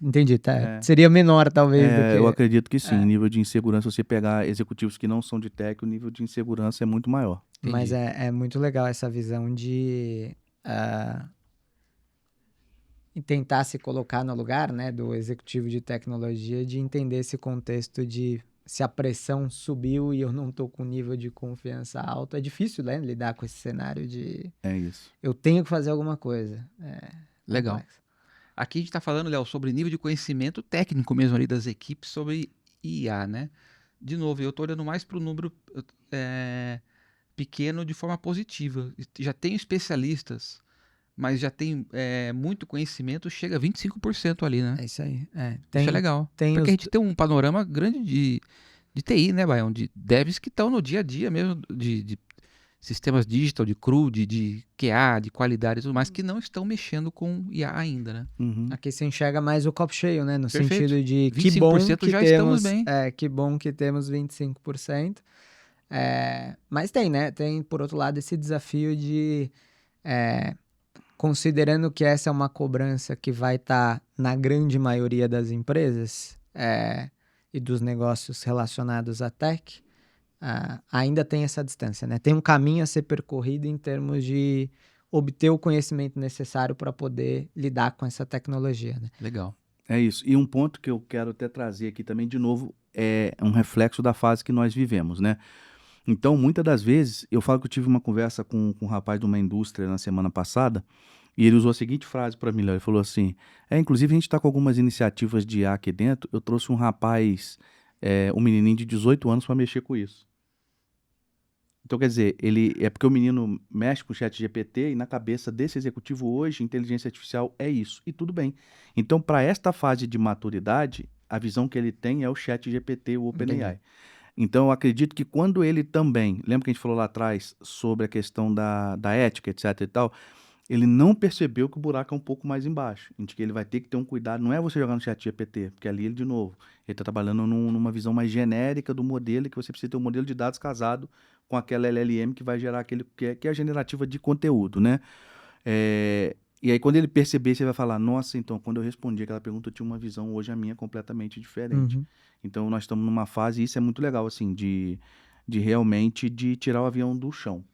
Entendi. Seria menor, talvez, do que... Eu acredito que sim. Nível de insegurança, se você pegar executivos que não são de tech, o nível de insegurança é muito maior. Mas é muito legal essa visão de tentar se colocar no lugar, né, do executivo de tecnologia, de entender esse contexto de se a pressão subiu e eu não tô com nível de confiança alto. É difícil, né, lidar com esse cenário de... É isso. Eu tenho que fazer alguma coisa. Legal. Complexo. Aqui a gente está falando, Léo, sobre nível de conhecimento técnico mesmo ali das equipes sobre IA, né? De novo, eu estou olhando mais para o número pequeno de forma positiva. Já tenho especialistas, mas já tem muito conhecimento, chega a 25% ali, né? É isso aí. Isso é legal. Porque a gente tem um panorama grande de TI, né, Baião? De devs que estão no dia a dia mesmo, de sistemas digital, de CRU, de QA, de qualidade e tudo mais, que não estão mexendo com IA ainda, né? Aqui se enxerga mais o copo cheio, né? No Perfeito. sentido de 25% que bom que já temos, estamos bem. que bom que temos 25%. Mas tem, né? Tem, por outro lado, esse desafio de, considerando que essa é uma cobrança que vai estar na grande maioria das empresas e dos negócios relacionados à tech, ainda tem essa distância, né? Tem um caminho a ser percorrido em termos de obter o conhecimento necessário para poder lidar com essa tecnologia, né? Legal. É isso. E um ponto que eu quero até trazer aqui também, de novo, é um reflexo da fase que nós vivemos, né? Então, muitas das vezes, eu falo que eu tive uma conversa com um rapaz de uma indústria na semana passada, e ele usou a seguinte frase para mim, ele falou assim, inclusive a gente está com algumas iniciativas de IA aqui dentro, eu trouxe um rapaz, um menininho de 18 anos para mexer com isso. Então, quer dizer, é porque o menino mexe com o chat GPT e na cabeça desse executivo hoje, inteligência artificial é isso. E tudo bem. Então, para esta fase de maturidade, a visão que ele tem é o chat GPT, o OpenAI. Então, eu acredito que quando ele também... Lembra que a gente falou lá atrás sobre a questão da ética, etc e tal? Ele não percebeu que o buraco é um pouco mais embaixo. De que ele vai ter que ter um cuidado. Não é você jogar no chat GPT, porque ali ele, de novo, ele está trabalhando numa visão mais genérica do modelo, que você precisa ter um modelo de dados casado com aquela LLM que vai gerar aquele que é a generativa de conteúdo, né? E aí, quando ele perceber, você vai falar, nossa, então, quando eu respondi aquela pergunta, eu tinha uma visão, hoje a minha é completamente diferente. Então, nós estamos numa fase, e isso é muito legal, assim, de realmente de tirar o avião do chão.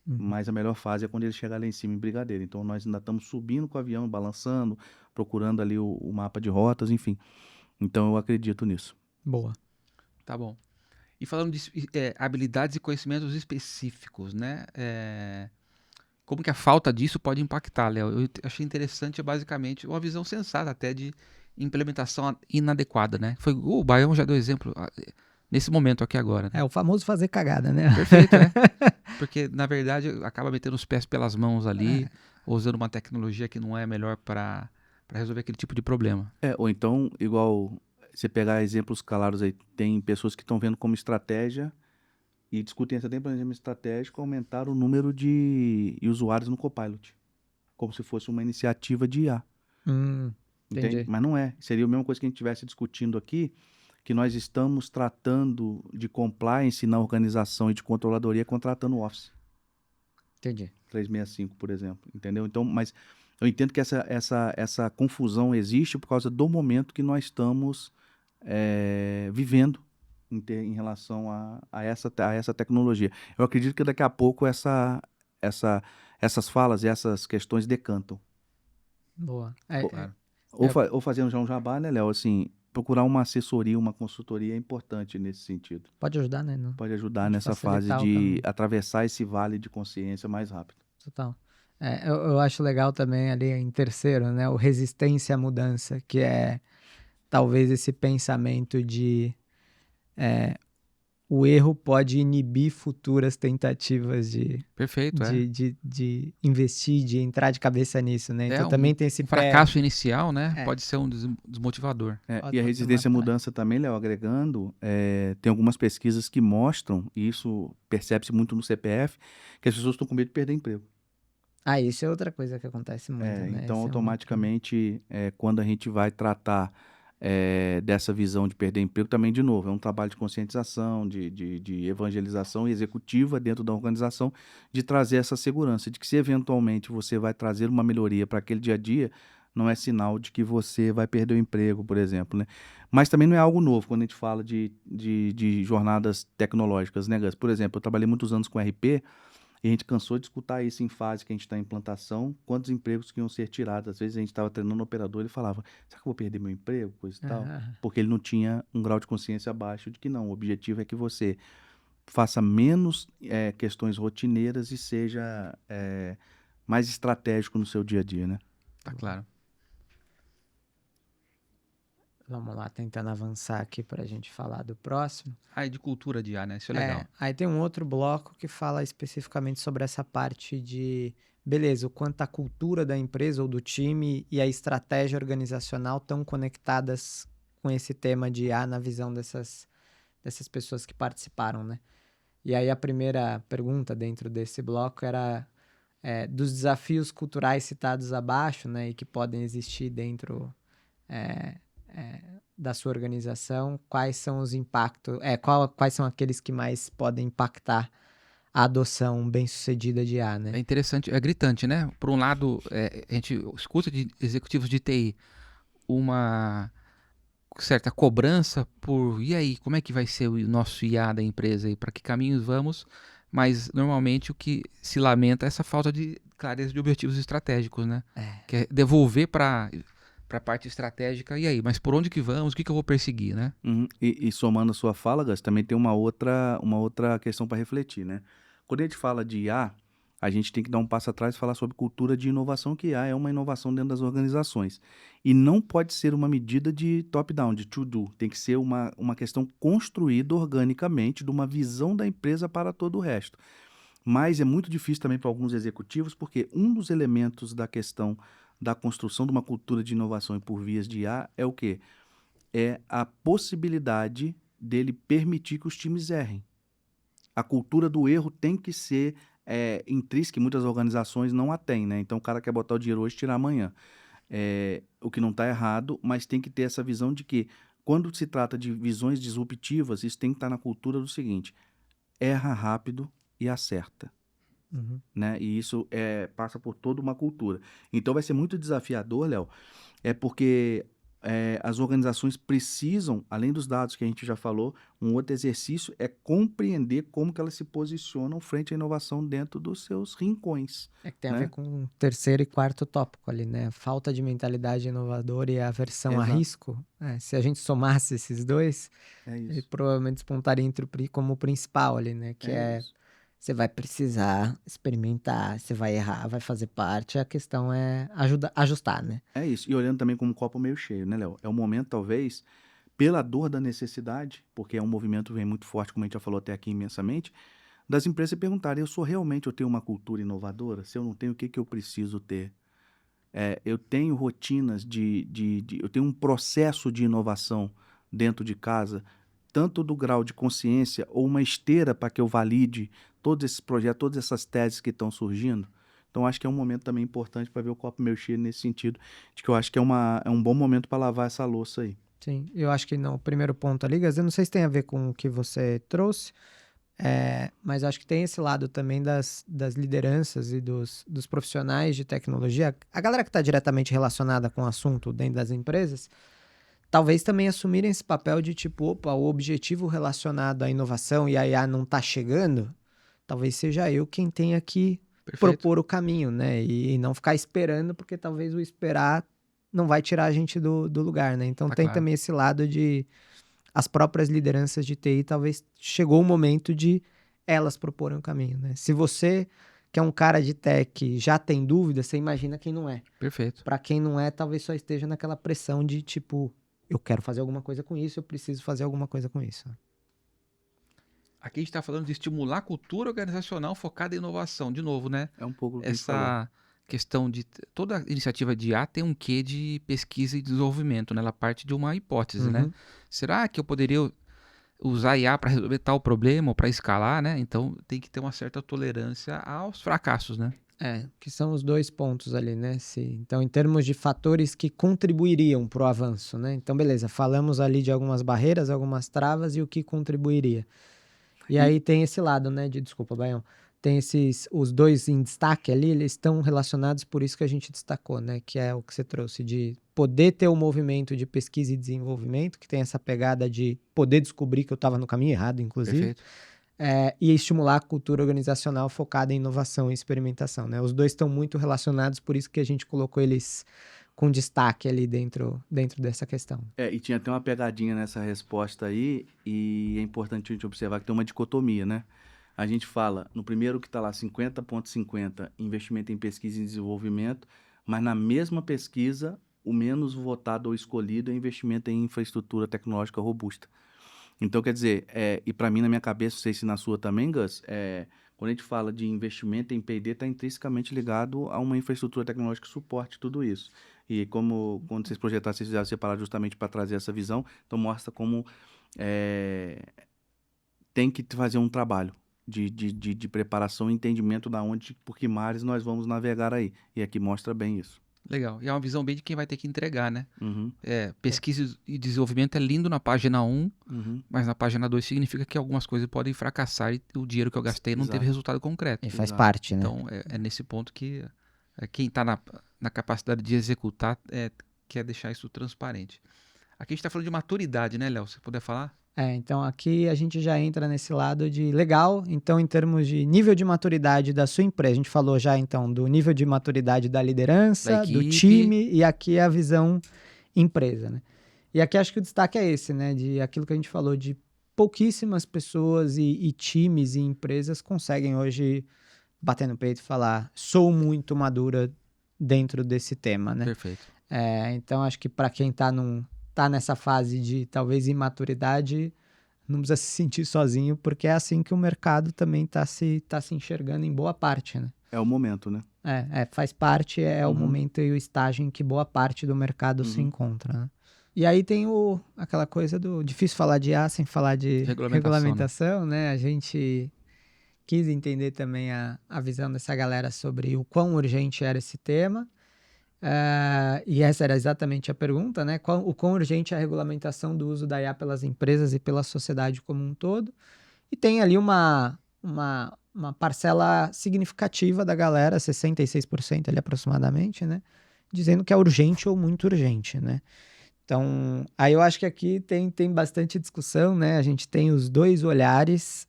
Mas a melhor fase é quando ele chegar lá em cima em Brigadeiro. Então, nós ainda estamos subindo com o avião, balançando, procurando ali o mapa de rotas, enfim. Então, eu acredito nisso. Boa. Tá bom. E falando de habilidades e conhecimentos específicos, né? Como que a falta disso pode impactar, Léo? Eu achei interessante, basicamente, uma visão sensata até de implementação inadequada, né? O Baião já deu exemplo nesse momento aqui agora. Né? O famoso fazer cagada, né? Perfeito, né? Porque, na verdade, acaba metendo os pés pelas mãos ali, usando uma tecnologia que não é melhor para resolver aquele tipo de problema. Ou então, igual você pegar exemplos claros aí, tem pessoas que estão vendo como estratégia e discutem essa planejamento estratégico, aumentar o número de usuários no Copilot, como se fosse uma iniciativa de IA. Entende? Mas não é. Seria a mesma coisa que a gente estivesse discutindo aqui, que nós estamos tratando de compliance na organização e de controladoria contratando o Office. Entendi. 365, por exemplo. Entendeu? Então, mas Eu entendo que essa confusão existe por causa do momento que nós estamos vivendo em relação a essa tecnologia. Eu acredito que daqui a pouco essas falas e essas questões decantam. Boa. Ou, Claro. ou fazendo já um jabá, né, Léo? Assim, procurar uma assessoria, uma consultoria é importante nesse sentido. Pode ajudar, né? Pode ajudar Pode nessa fase facilitar o de caminho. atravessar esse vale de consciência mais rápido. Total. Eu acho legal também ali em terceiro, né? O resistência à mudança, que é talvez esse pensamento de o erro pode inibir futuras tentativas Perfeito, de investir, de entrar de cabeça nisso, né? Então um também tem esse fracasso inicial, né? É. Pode ser um desmotivador. E a Pode resistência à matar. mudança também, Léo, agregando, tem algumas pesquisas que mostram, e isso percebe-se muito no CPF, que as pessoas estão com medo de perder emprego. Isso é outra coisa que acontece muito, né? Então, Esse é um outro- automaticamente, quando a gente vai tratar dessa visão de perder emprego, também, de novo, é um trabalho de conscientização, de evangelização executiva dentro da organização, de trazer essa segurança, de que se eventualmente você vai trazer uma melhoria para aquele dia a dia, não é sinal de que você vai perder o emprego, por exemplo, né? Mas também não é algo novo quando a gente fala de jornadas tecnológicas, né, Gus? Por exemplo, eu trabalhei muitos anos com RP, e a gente cansou de escutar isso em fase que a gente está em implantação, quantos empregos que iam ser tirados. Às vezes a gente estava treinando o operador e ele falava, será que eu vou perder meu emprego, coisa e tal? Aham. Porque ele não tinha um grau de consciência abaixo de que não, o objetivo é que você faça menos questões rotineiras e seja mais estratégico no seu dia a dia, né? Tá claro. Vamos lá, tentando avançar aqui para a gente falar do próximo. E de cultura de IA, né? Isso é legal. Aí tem um outro bloco que fala especificamente sobre essa parte de, beleza, o quanto a cultura da empresa ou do time e a estratégia organizacional estão conectadas com esse tema de IA na visão dessas pessoas que participaram, né? E aí a primeira pergunta dentro desse bloco era dos desafios culturais citados abaixo, né, e que podem existir dentro da sua organização, quais são os impactos, quais são aqueles que mais podem impactar a adoção bem-sucedida de IA, né? É interessante, é gritante, né? Por um lado, a gente escuta de executivos de TI uma certa cobrança por, e aí, como é que vai ser o nosso IA da empresa e para que caminhos vamos? Mas normalmente o que se lamenta é essa falta de clareza de objetivos estratégicos, né? Que é devolver para a parte estratégica, e aí, mas por onde que vamos? O que eu vou perseguir, né? Uhum. E somando a sua fala, Gus, também tem uma outra questão para refletir, né? Quando a gente fala de IA, a gente tem que dar um passo atrás e falar sobre cultura de inovação, que IA é uma inovação dentro das organizações. E não pode ser uma medida de top-down, de to-do. Tem que ser uma questão construída organicamente, de uma visão da empresa para todo o resto. Mas é muito difícil também para alguns executivos, porque um dos elementos da questão da construção de uma cultura de inovação e por vias de IA é o quê? É a possibilidade dele permitir que os times errem. A cultura do erro tem que ser intrínseca, e muitas organizações não a têm, né? Então o cara quer botar o dinheiro hoje e tirar amanhã. O que não está errado, mas tem que ter essa visão de que, quando se trata de visões disruptivas, isso tem que estar na cultura do seguinte: erra rápido e acerta. Uhum. Né? E isso passa por toda uma cultura. Então vai ser muito desafiador, Léo, porque as organizações precisam, além dos dados que a gente já falou, um outro exercício é compreender como que elas se posicionam frente à inovação dentro dos seus rincões. Que tem a né? ver com o terceiro e quarto tópico ali, né? Falta de mentalidade inovadora e aversão a Exato. risco. Se a gente somasse esses dois, É ele isso. provavelmente despontaria como o principal ali, né? Que isso. você vai precisar experimentar, você vai errar, vai fazer parte. A questão é ajustar, né? É isso. E olhando também como um copo meio cheio, né, Léo? É um momento, talvez, pela dor da necessidade, porque é um movimento que vem muito forte, como a gente já falou até aqui imensamente, das empresas se perguntarem: eu tenho uma cultura inovadora? Se eu não tenho, o que eu preciso ter? Eu tenho rotinas eu tenho um processo de inovação dentro de casa, tanto do grau de consciência ou uma esteira para que eu valide todos esses projetos, todas essas teses que estão surgindo. Então, acho que é um momento também importante para ver o copo meio cheio nesse sentido, de que eu acho que é um bom momento para lavar essa louça aí. Sim, eu acho que não. O primeiro ponto ali, Gaz, eu não sei se tem a ver com o que você trouxe, Mas acho que tem esse lado também das lideranças e dos profissionais de tecnologia. A galera que está diretamente relacionada com o assunto dentro das empresas, talvez também assumirem esse papel de tipo, opa, o objetivo relacionado à inovação e à IA não está chegando, talvez seja eu quem tenha que Perfeito. propor o caminho, né? E não ficar esperando, porque talvez o esperar não vai tirar a gente do lugar, né? Então Tá tem claro. também esse lado de as próprias lideranças de TI, talvez chegou o momento de elas proporem o caminho, né? Se você, que é um cara de tech, já tem dúvida, você imagina quem não é. Perfeito. Para quem não é, talvez só esteja naquela pressão de tipo, eu quero fazer alguma coisa com isso, eu preciso fazer alguma coisa com isso. Aqui a gente está falando de estimular a cultura organizacional focada em inovação. De novo, né? É um pouco o que a gente falou. Essa questão de... Toda iniciativa de IA tem um quê de pesquisa e desenvolvimento, né? Ela parte de uma hipótese, né? Uhum. Será que eu poderia usar IA para resolver tal problema ou para escalar, né? Então tem que ter uma certa tolerância aos fracassos, né? Que são os dois pontos ali, né? Então, em termos de fatores que contribuiriam para o avanço, né? Então, beleza, falamos ali de algumas barreiras, algumas travas e o que contribuiria. E aí tem esse lado, né? Desculpa, Baião. Tem os dois em destaque ali, eles estão relacionados, por isso que a gente destacou, né? Que é o que você trouxe, de poder ter um movimento de pesquisa e desenvolvimento, que tem essa pegada de poder descobrir que eu estava no caminho errado, inclusive. Perfeito. E estimular a cultura organizacional focada em inovação e experimentação, né? Os dois estão muito relacionados, por isso que a gente colocou eles com destaque ali dentro dessa questão. E tinha até uma pegadinha nessa resposta aí, e é importante a gente observar que tem uma dicotomia, né? A gente fala, no primeiro que está lá 50,50, investimento em pesquisa e desenvolvimento, mas na mesma pesquisa, o menos votado ou escolhido é investimento em infraestrutura tecnológica robusta. Então, quer dizer, e para mim, na minha cabeça, não sei se na sua também, Gus, quando a gente fala de investimento em P&D, está intrinsecamente ligado a uma infraestrutura tecnológica que suporte tudo isso. E como, quando vocês projetaram, vocês fizeram separado justamente para trazer essa visão, então mostra como tem que fazer um trabalho de preparação e entendimento da onde, por que mares nós vamos navegar aí. E aqui mostra bem isso. Legal. E é uma visão bem de quem vai ter que entregar, né? Uhum, Pesquisa e desenvolvimento é lindo na página 1, uhum. mas na página 2 significa que algumas coisas podem fracassar e o dinheiro que eu gastei não teve Exato. resultado concreto. E faz Exato. parte, né? Então, é nesse ponto que quem está na capacidade de executar quer deixar isso transparente. Aqui a gente está falando de maturidade, né, Léo? Você puder falar? Então aqui a gente já entra nesse lado de legal, então em termos de nível de maturidade da sua empresa, a gente falou já então do nível de maturidade da liderança, Da do equipe. time, e aqui é a visão empresa, né? E aqui acho que o destaque é esse, né? De aquilo que a gente falou, de pouquíssimas pessoas e times e empresas conseguem hoje bater no peito e falar, sou muito madura dentro desse tema, né? Perfeito. Então acho que para quem tá nessa fase de talvez imaturidade, não precisa se sentir sozinho, porque é assim que o mercado também tá se enxergando em boa parte, né? É o momento, né? Faz parte, o Uhum. momento e o estágio em que boa parte do mercado se Uhum. encontra, né? E aí tem aquela coisa difícil falar de IA sem falar de regulamentação, né? A gente quis entender também a visão dessa galera sobre o quão urgente era esse tema. E essa era exatamente a pergunta, né? O quão urgente é a regulamentação do uso da IA pelas empresas e pela sociedade como um todo. E tem ali uma parcela significativa da galera, 66% ali aproximadamente, né? Dizendo que é urgente ou muito urgente, né? Então, aí eu acho que aqui tem bastante discussão, né? A gente tem os dois olhares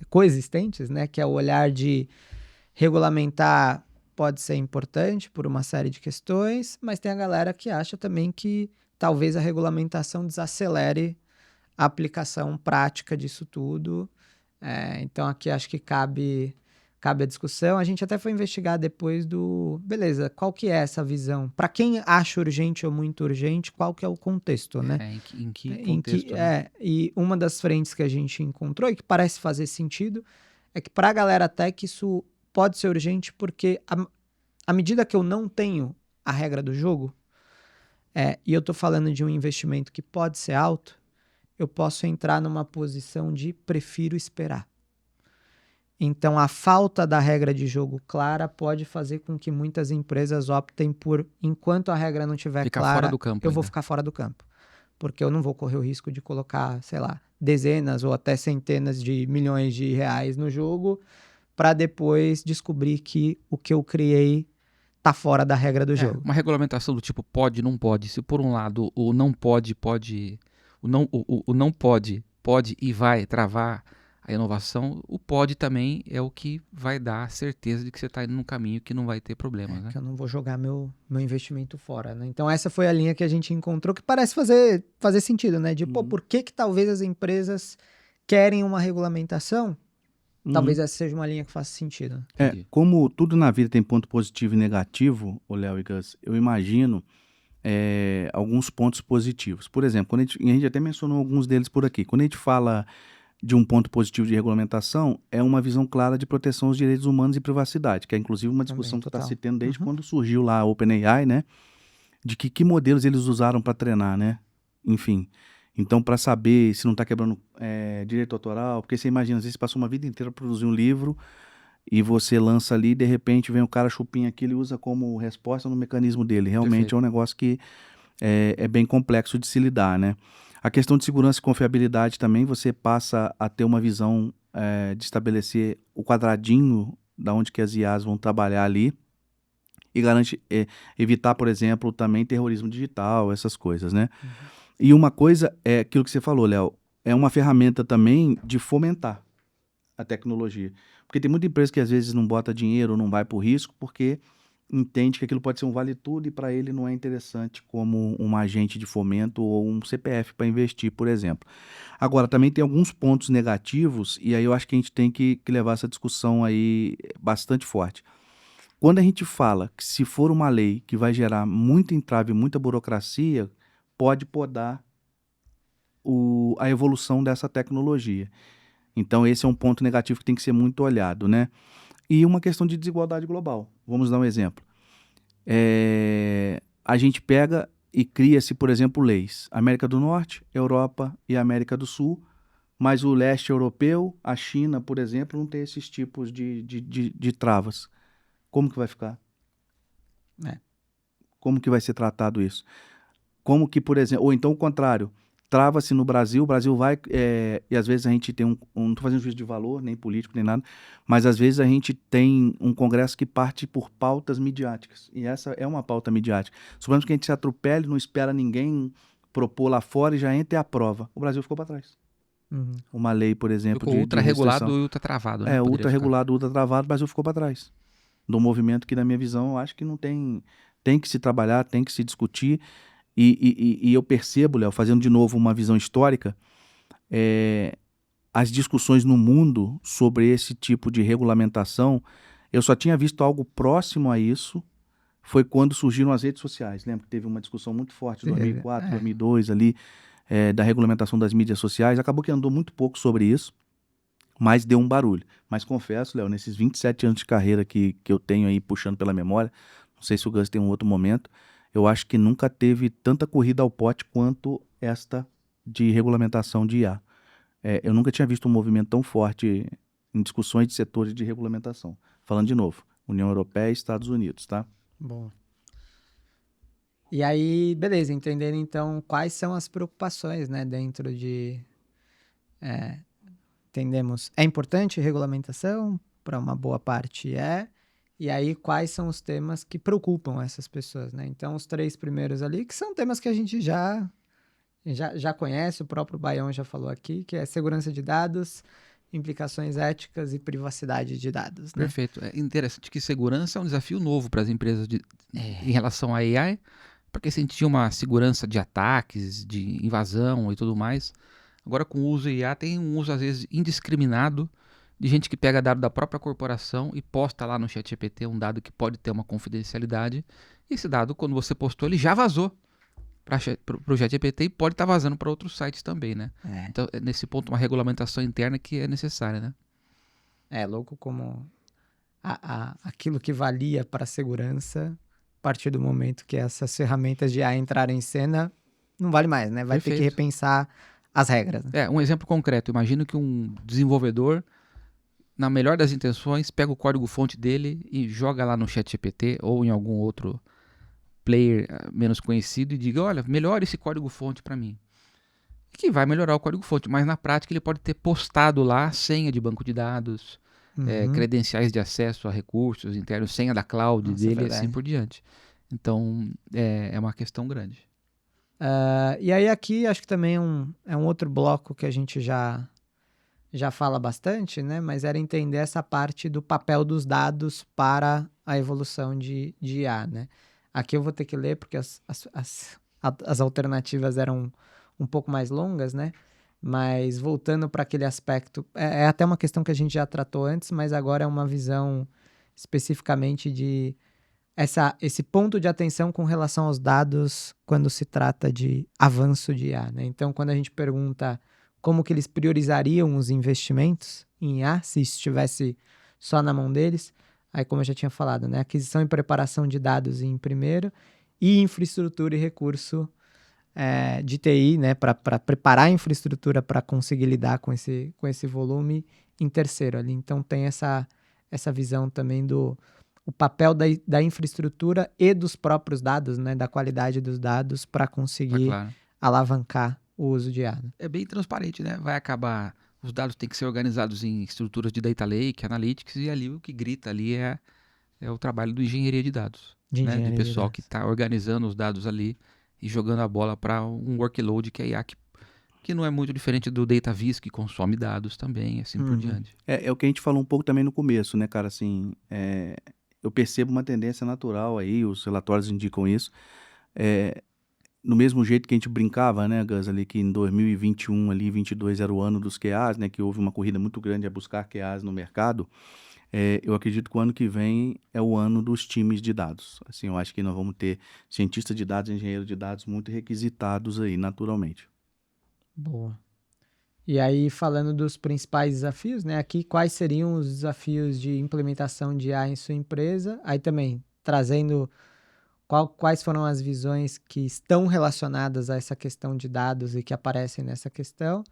coexistentes, né? Que é o olhar de regulamentar pode ser importante por uma série de questões, mas tem a galera que acha também que talvez a regulamentação desacelere a aplicação prática disso tudo. Então aqui acho que cabe a discussão. A gente até foi investigar depois beleza, qual que é essa visão? Para quem acha urgente ou muito urgente, qual que é o contexto, né? Em que contexto, né? E uma das frentes que a gente encontrou e que parece fazer sentido é que para a galera tech isso pode ser urgente porque à medida que eu não tenho a regra do jogo, e eu estou falando de um investimento que pode ser alto, eu posso entrar numa posição de prefiro esperar. Então, a falta da regra de jogo clara pode fazer com que muitas empresas optem por, enquanto a regra não estiver Ficar clara, fora do campo eu vou ainda. ficar fora do campo. Porque eu não vou correr o risco de colocar, sei lá, dezenas ou até centenas de milhões de reais no jogo para depois descobrir que o que eu criei tá fora da regra do jogo. Uma regulamentação do tipo pode, não pode. Se por um lado o não pode, o não pode e vai travar a inovação, o pode também é o que vai dar certeza de que você está indo num caminho que não vai ter problemas, né? Que eu não vou jogar meu investimento fora, né? Então essa foi a linha que a gente encontrou que parece fazer sentido, né? De, por que talvez as empresas querem uma regulamentação? Talvez essa seja uma linha que faça sentido. Entendi. Como tudo na vida tem ponto positivo e negativo, o Léo e Gus, eu imagino alguns pontos positivos. Por exemplo, quando a gente até mencionou alguns deles por aqui. Quando a gente fala de um ponto positivo de regulamentação, é uma visão clara de proteção aos direitos humanos e privacidade, que é inclusive uma discussão que está se tendo desde quando surgiu lá a OpenAI, né? De que modelos eles usaram para treinar, né? Enfim. Então, para saber se não está quebrando direito autoral, porque você imagina, às vezes você passou uma vida inteira para produzir um livro e você lança ali e de repente vem o cara chupinha aquilo e usa como resposta no mecanismo dele. Realmente Perfeito. é um negócio que é bem complexo de se lidar, né? A questão de segurança e confiabilidade também, você passa a ter uma visão de estabelecer o quadradinho da onde que as IAs vão trabalhar ali e garante evitar, por exemplo, também terrorismo digital, essas coisas, né? E uma coisa é aquilo que você falou, Léo, é uma ferramenta também de fomentar a tecnologia. Porque tem muita empresa que às vezes não bota dinheiro, não vai por risco, porque entende que aquilo pode ser um vale-tudo e para ele não é interessante como um agente de fomento ou um CPF para investir, por exemplo. Agora, também tem alguns pontos negativos e aí eu acho que a gente tem que levar essa discussão aí bastante forte. Quando a gente fala que se for uma lei que vai gerar muito entrave, muita burocracia, pode podar a evolução dessa tecnologia. Então, esse é um ponto negativo que tem que ser muito olhado, né? E uma questão de desigualdade global. Vamos dar um exemplo. A gente pega e cria-se, por exemplo, leis. América do Norte, Europa e América do Sul, mas o leste europeu, a China, por exemplo, não tem esses tipos de travas. Como que vai ficar? Como que vai ser tratado isso? Como que, por exemplo, ou então o contrário, trava-se no Brasil, o Brasil vai, e às vezes a gente tem não estou fazendo juízo de valor, nem político, nem nada, mas às vezes a gente tem um congresso que parte por pautas midiáticas, e essa é uma pauta midiática. Suponhamos que a gente se atropele, não espera ninguém propor lá fora e já entra e aprova. O Brasil ficou para trás. Uma lei, por exemplo, Ficou ultra regulado e ultra travado, né? Ultra regulado, ultra travado, o Brasil ficou para trás. Do movimento que, na minha visão, eu acho que não tem que se trabalhar, tem que se discutir. E eu percebo, Léo, fazendo de novo uma visão histórica, as discussões no mundo sobre esse tipo de regulamentação, eu só tinha visto algo próximo a isso, foi quando surgiram as redes sociais. Lembra que teve uma discussão muito forte em 2004, 2002 ali, da regulamentação das mídias sociais. Acabou que andou muito pouco sobre isso, mas deu um barulho. Mas confesso, Léo, nesses 27 anos de carreira que eu tenho aí puxando pela memória, não sei se o Gus tem um outro momento, eu acho que nunca teve tanta corrida ao pote quanto esta de regulamentação de IA. Eu nunca tinha visto um movimento tão forte em discussões de setores de regulamentação. Falando de novo, União Europeia e Estados Unidos, tá? Bom. E aí, beleza, entendendo então quais são as preocupações, né, dentro de... entendemos, é importante regulamentação, para uma boa parte e aí quais são os temas que preocupam essas pessoas, né? Então, os 3 primeiros ali, que são temas que a gente já conhece, o próprio Baião já falou aqui, que é segurança de dados, implicações éticas e privacidade de dados, né? Perfeito. É interessante que segurança é um desafio novo para as empresas em relação à AI, porque se a gente tinha uma segurança de ataques, de invasão e tudo mais, agora com o uso IA tem um uso às vezes indiscriminado de gente que pega dado da própria corporação e posta lá no ChatGPT um dado que pode ter uma confidencialidade. E esse dado, quando você postou, ele já vazou para o ChatGPT e pode estar vazando para outros sites também, né? Então, nesse ponto, uma regulamentação interna que é necessária, né? É louco como aquilo que valia para a segurança, a partir do momento que essas ferramentas de AI entrarem em cena, não vale mais, né? Vai ter que repensar as regras. Né? Um exemplo concreto. Imagino que um desenvolvedor, na melhor das intenções, pega o código-fonte dele e joga lá no ChatGPT ou em algum outro player menos conhecido e diga, olha, melhore esse código-fonte para mim. que vai melhorar o código-fonte, mas na prática ele pode ter postado lá senha de banco de dados, Uhum. credenciais de acesso a recursos internos, senha da cloud Nossa, é dele e assim verdade. por diante. Então, é uma questão grande. E aí aqui acho que também é um outro bloco que a gente já fala bastante, né? Mas era entender essa parte do papel dos dados para a evolução de IA, né? Aqui eu vou ter que ler porque as alternativas eram um pouco mais longas, né? Mas voltando para aquele aspecto, é até uma questão que a gente já tratou antes, mas agora é uma visão especificamente de esse ponto de atenção com relação aos dados quando se trata de avanço de IA, né? Então, quando a gente pergunta como que eles priorizariam os investimentos em IA, se isso estivesse só na mão deles, aí como eu já tinha falado, né? Aquisição e preparação de dados em primeiro e infraestrutura e recurso de TI, né? Para preparar a infraestrutura para conseguir lidar com esse volume em terceiro ali. Então, tem essa visão também do o papel da infraestrutura e dos próprios dados, né, da qualidade dos dados para Tá conseguir claro. alavancar o uso de IA. Né? É bem transparente, né? Vai acabar. Os dados têm que ser organizados em estruturas de data lake, analytics, e ali o que grita ali é o trabalho do engenharia de dados, De né? Do engenharia de pessoal que dados. está organizando os dados ali e jogando a bola para um workload que é IA, que não é muito diferente do DataVis, que consome dados também, assim por Uhum. diante. É o que a gente falou um pouco também no começo, né, cara? Assim, eu percebo uma tendência natural aí, os relatórios indicam isso. No mesmo jeito que a gente brincava, né, Gus, ali que em 2021, ali, 22 era o ano dos QAs, né, que houve uma corrida muito grande a buscar QAs no mercado. Eu acredito que o ano que vem é o ano dos times de dados. Assim, eu acho que nós vamos ter cientistas de dados, engenheiros de dados muito requisitados aí, naturalmente. Boa. E aí, falando dos principais desafios, né? Aqui, quais seriam os desafios de implementação de IA em sua empresa? Aí também, trazendo quais foram as visões que estão relacionadas a essa questão de dados e que aparecem nessa questão,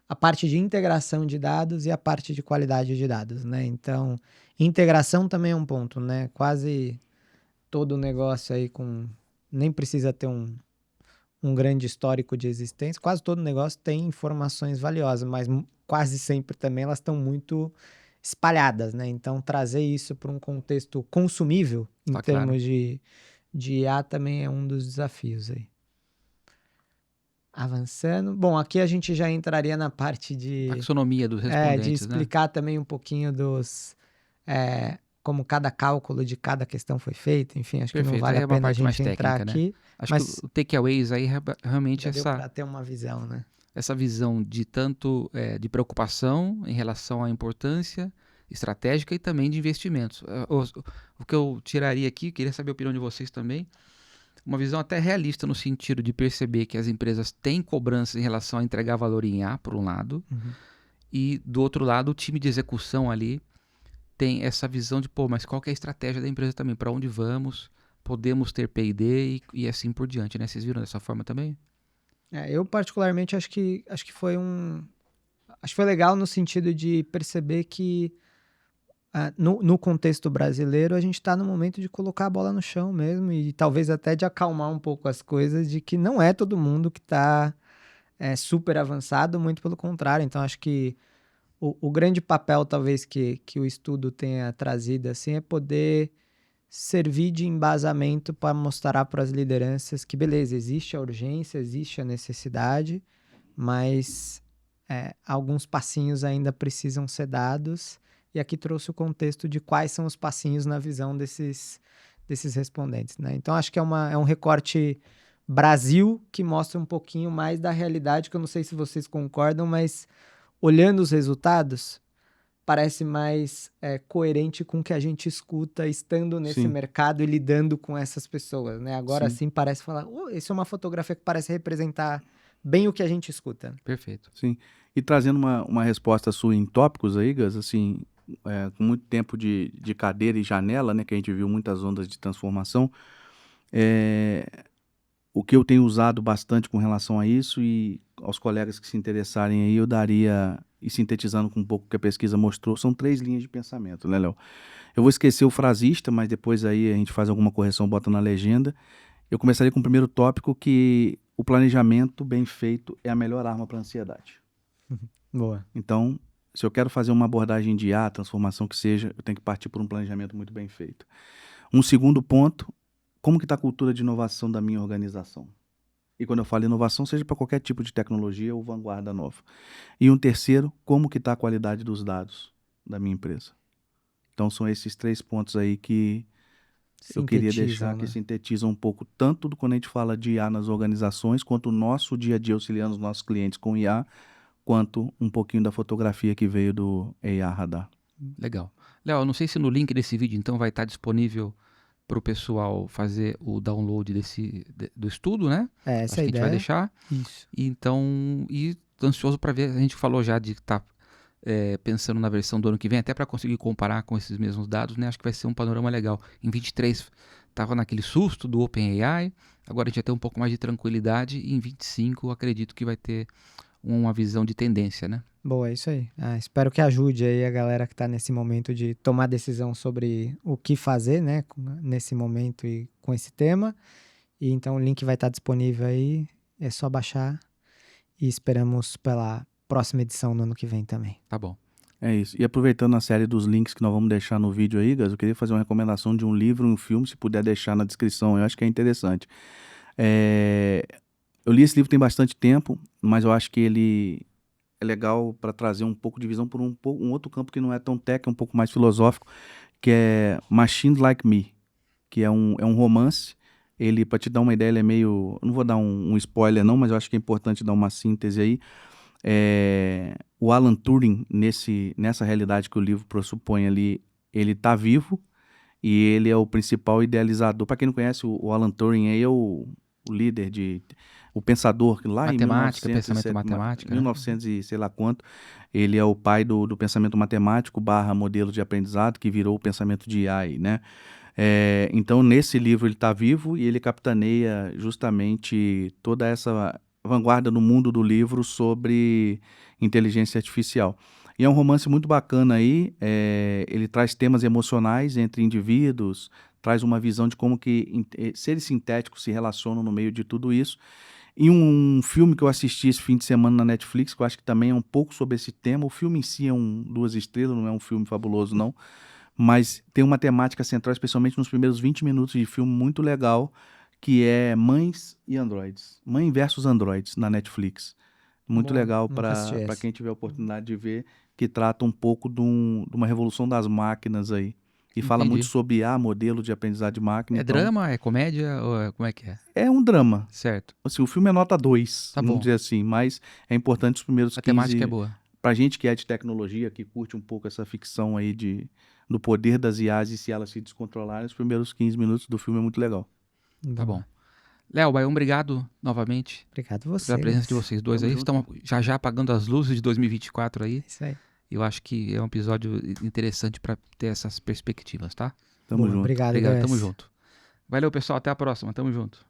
a parte de integração de dados e a parte de qualidade de dados, né? Então, integração também é um ponto, né? Quase todo negócio aí nem precisa ter um grande histórico de existência, quase todo negócio tem informações valiosas, mas quase sempre também elas estão muito espalhadas, né? Então, trazer isso para um contexto consumível, em Tá claro. termos de IA, também é um dos desafios aí. Avançando. Bom, aqui a gente já entraria na parte de Taxonomia dos de respondentes, né? explicar também um pouquinho como cada cálculo de cada questão foi feito. Enfim, acho que não Perfeito. vale Aí a é uma pena a parte mais gente entrar técnica, né? aqui, Acho que mas o takeaways aí realmente já deu para ter uma visão, né? essa visão de tanto de preocupação em relação à importância estratégica e também de investimentos. O que eu tiraria aqui, queria saber a opinião de vocês também, uma visão até realista no sentido de perceber que as empresas têm cobranças em relação a entregar valor em A, por um lado, e do outro lado o time de execução ali tem essa visão de, mas qual que é a estratégia da empresa também? Para onde vamos? Podemos ter P&D e assim por diante, né? Vocês viram dessa forma também? Eu particularmente acho que foi acho que foi legal no sentido de perceber que no contexto brasileiro a gente está no momento de colocar a bola no chão mesmo e talvez até de acalmar um pouco as coisas, de que não é todo mundo que está super avançado, muito pelo contrário. Então acho que o grande papel talvez que o estudo tenha trazido assim é poder servir de embasamento para mostrar para as lideranças que, beleza, existe a urgência, existe a necessidade, mas alguns passinhos ainda precisam ser dados. E aqui trouxe o contexto de quais são os passinhos na visão desses respondentes, né? Então, acho que é um recorte Brasil que mostra um pouquinho mais da realidade, que eu não sei se vocês concordam, mas olhando os resultados, parece mais coerente com o que a gente escuta estando nesse Sim, mercado e lidando com essas pessoas, né? Agora sim, sim parece falar, isso é uma fotografia que parece representar bem o que a gente escuta. Perfeito. sim. E trazendo uma resposta sua em tópicos aí, Gus, assim, com muito tempo de cadeira e janela, né, que a gente viu muitas ondas de transformação, o que eu tenho usado bastante com relação a isso e aos colegas que se interessarem aí, eu daria, e sintetizando com um pouco o que a pesquisa mostrou, são 3 linhas de pensamento, né, Léo? Eu vou esquecer o frasista, mas depois aí a gente faz alguma correção, bota na legenda. Eu começaria com o primeiro tópico, que o planejamento bem feito é a melhor arma para a ansiedade. Boa. Então, se eu quero fazer uma abordagem de IA, transformação que seja, eu tenho que partir por um planejamento muito bem feito. Um segundo ponto, como que está a cultura de inovação da minha organização? E quando eu falo inovação, seja para qualquer tipo de tecnologia ou vanguarda nova. E um terceiro, como que está a qualidade dos dados da minha empresa? Então, são esses 3 pontos aí que eu queria deixar que sintetizam um pouco tanto do quando a gente fala de IA nas organizações, quanto o nosso dia a dia auxiliando os nossos clientes com IA, quanto um pouquinho da fotografia que veio do AI Radar. Legal. Léo, eu não sei se no link desse vídeo, então, vai estar disponível para o pessoal fazer o download do estudo, né? É, Acho essa que é a a gente vai ideia. deixar. Isso. Então, e tô ansioso para ver. A gente falou já de estar pensando na versão do ano que vem, até para conseguir comparar com esses mesmos dados, né? Acho que vai ser um panorama legal. Em 23 estava naquele susto do OpenAI, agora a gente vai ter um pouco mais de tranquilidade, e em 25 acredito que vai ter uma visão de tendência, né? Boa, é isso aí. Espero que ajude aí a galera que está nesse momento de tomar decisão sobre o que fazer, né? Nesse momento e com esse tema. E então o link vai estar disponível aí. É só baixar. E esperamos pela próxima edição no ano que vem também. Tá bom. É isso. E aproveitando a série dos links que nós vamos deixar no vídeo aí, Gas, eu queria fazer uma recomendação de um livro e um filme, se puder deixar na descrição, eu acho que é interessante. Eu li esse livro tem bastante tempo, mas eu acho que ele é legal para trazer um pouco de visão por um outro campo que não é tão técnico, um pouco mais filosófico, que é Machines Like Me, que é um romance. Ele, para te dar uma ideia, ele é meio... Eu não vou dar um spoiler não, mas eu acho que é importante dar uma síntese aí. O Alan Turing, nessa realidade que o livro pressupõe ali, ele está vivo e ele é o principal idealizador. Para quem não conhece, o Alan Turing aí é o líder o pensador, que lá Matemática, em pensamento matemático, 1900 e sei lá quanto, ele é o pai do pensamento matemático / modelo de aprendizado, que virou o pensamento de AI, né? Então, nesse livro ele está vivo e ele capitaneia justamente toda essa vanguarda no mundo do livro sobre inteligência artificial. E é um romance muito bacana aí, ele traz temas emocionais entre indivíduos, traz uma visão de como que seres sintéticos se relacionam no meio de tudo isso. E um filme que eu assisti esse fim de semana na Netflix, que eu acho que também é um pouco sobre esse tema. O filme em si é 2 estrelas, não é um filme fabuloso não, mas tem uma temática central, especialmente nos primeiros 20 minutos de filme, muito legal, que é Mães e Androids. Mãe versus Androids, na Netflix. Muito Boa, legal nunca assisti para esse. quem tiver a oportunidade de ver, que trata um pouco de uma revolução das máquinas aí. E fala muito Entendi. sobre modelo de aprendizado de máquina. É Então, drama, é comédia, ou como é que é? é um drama. Certo. Assim, o filme é nota 2, Tá vamos bom. dizer assim, mas é importante os primeiros A temática é 15... boa. Pra gente que é de tecnologia, que curte um pouco essa ficção aí do poder das IAs e se elas se descontrolarem, os primeiros 15 minutos do filme é muito legal. Tá Boa. bom. Léo, Baião, obrigado novamente Obrigado pela você. presença de vocês dois Tamo aí. junto. Estão já apagando as luzes de 2024 aí. Isso aí. Eu acho que é um episódio interessante para ter essas perspectivas, tá? Tamo Boa, junto. Obrigado, Obrigado, tamo Gus. junto. Valeu, pessoal. Até a próxima. Tamo junto.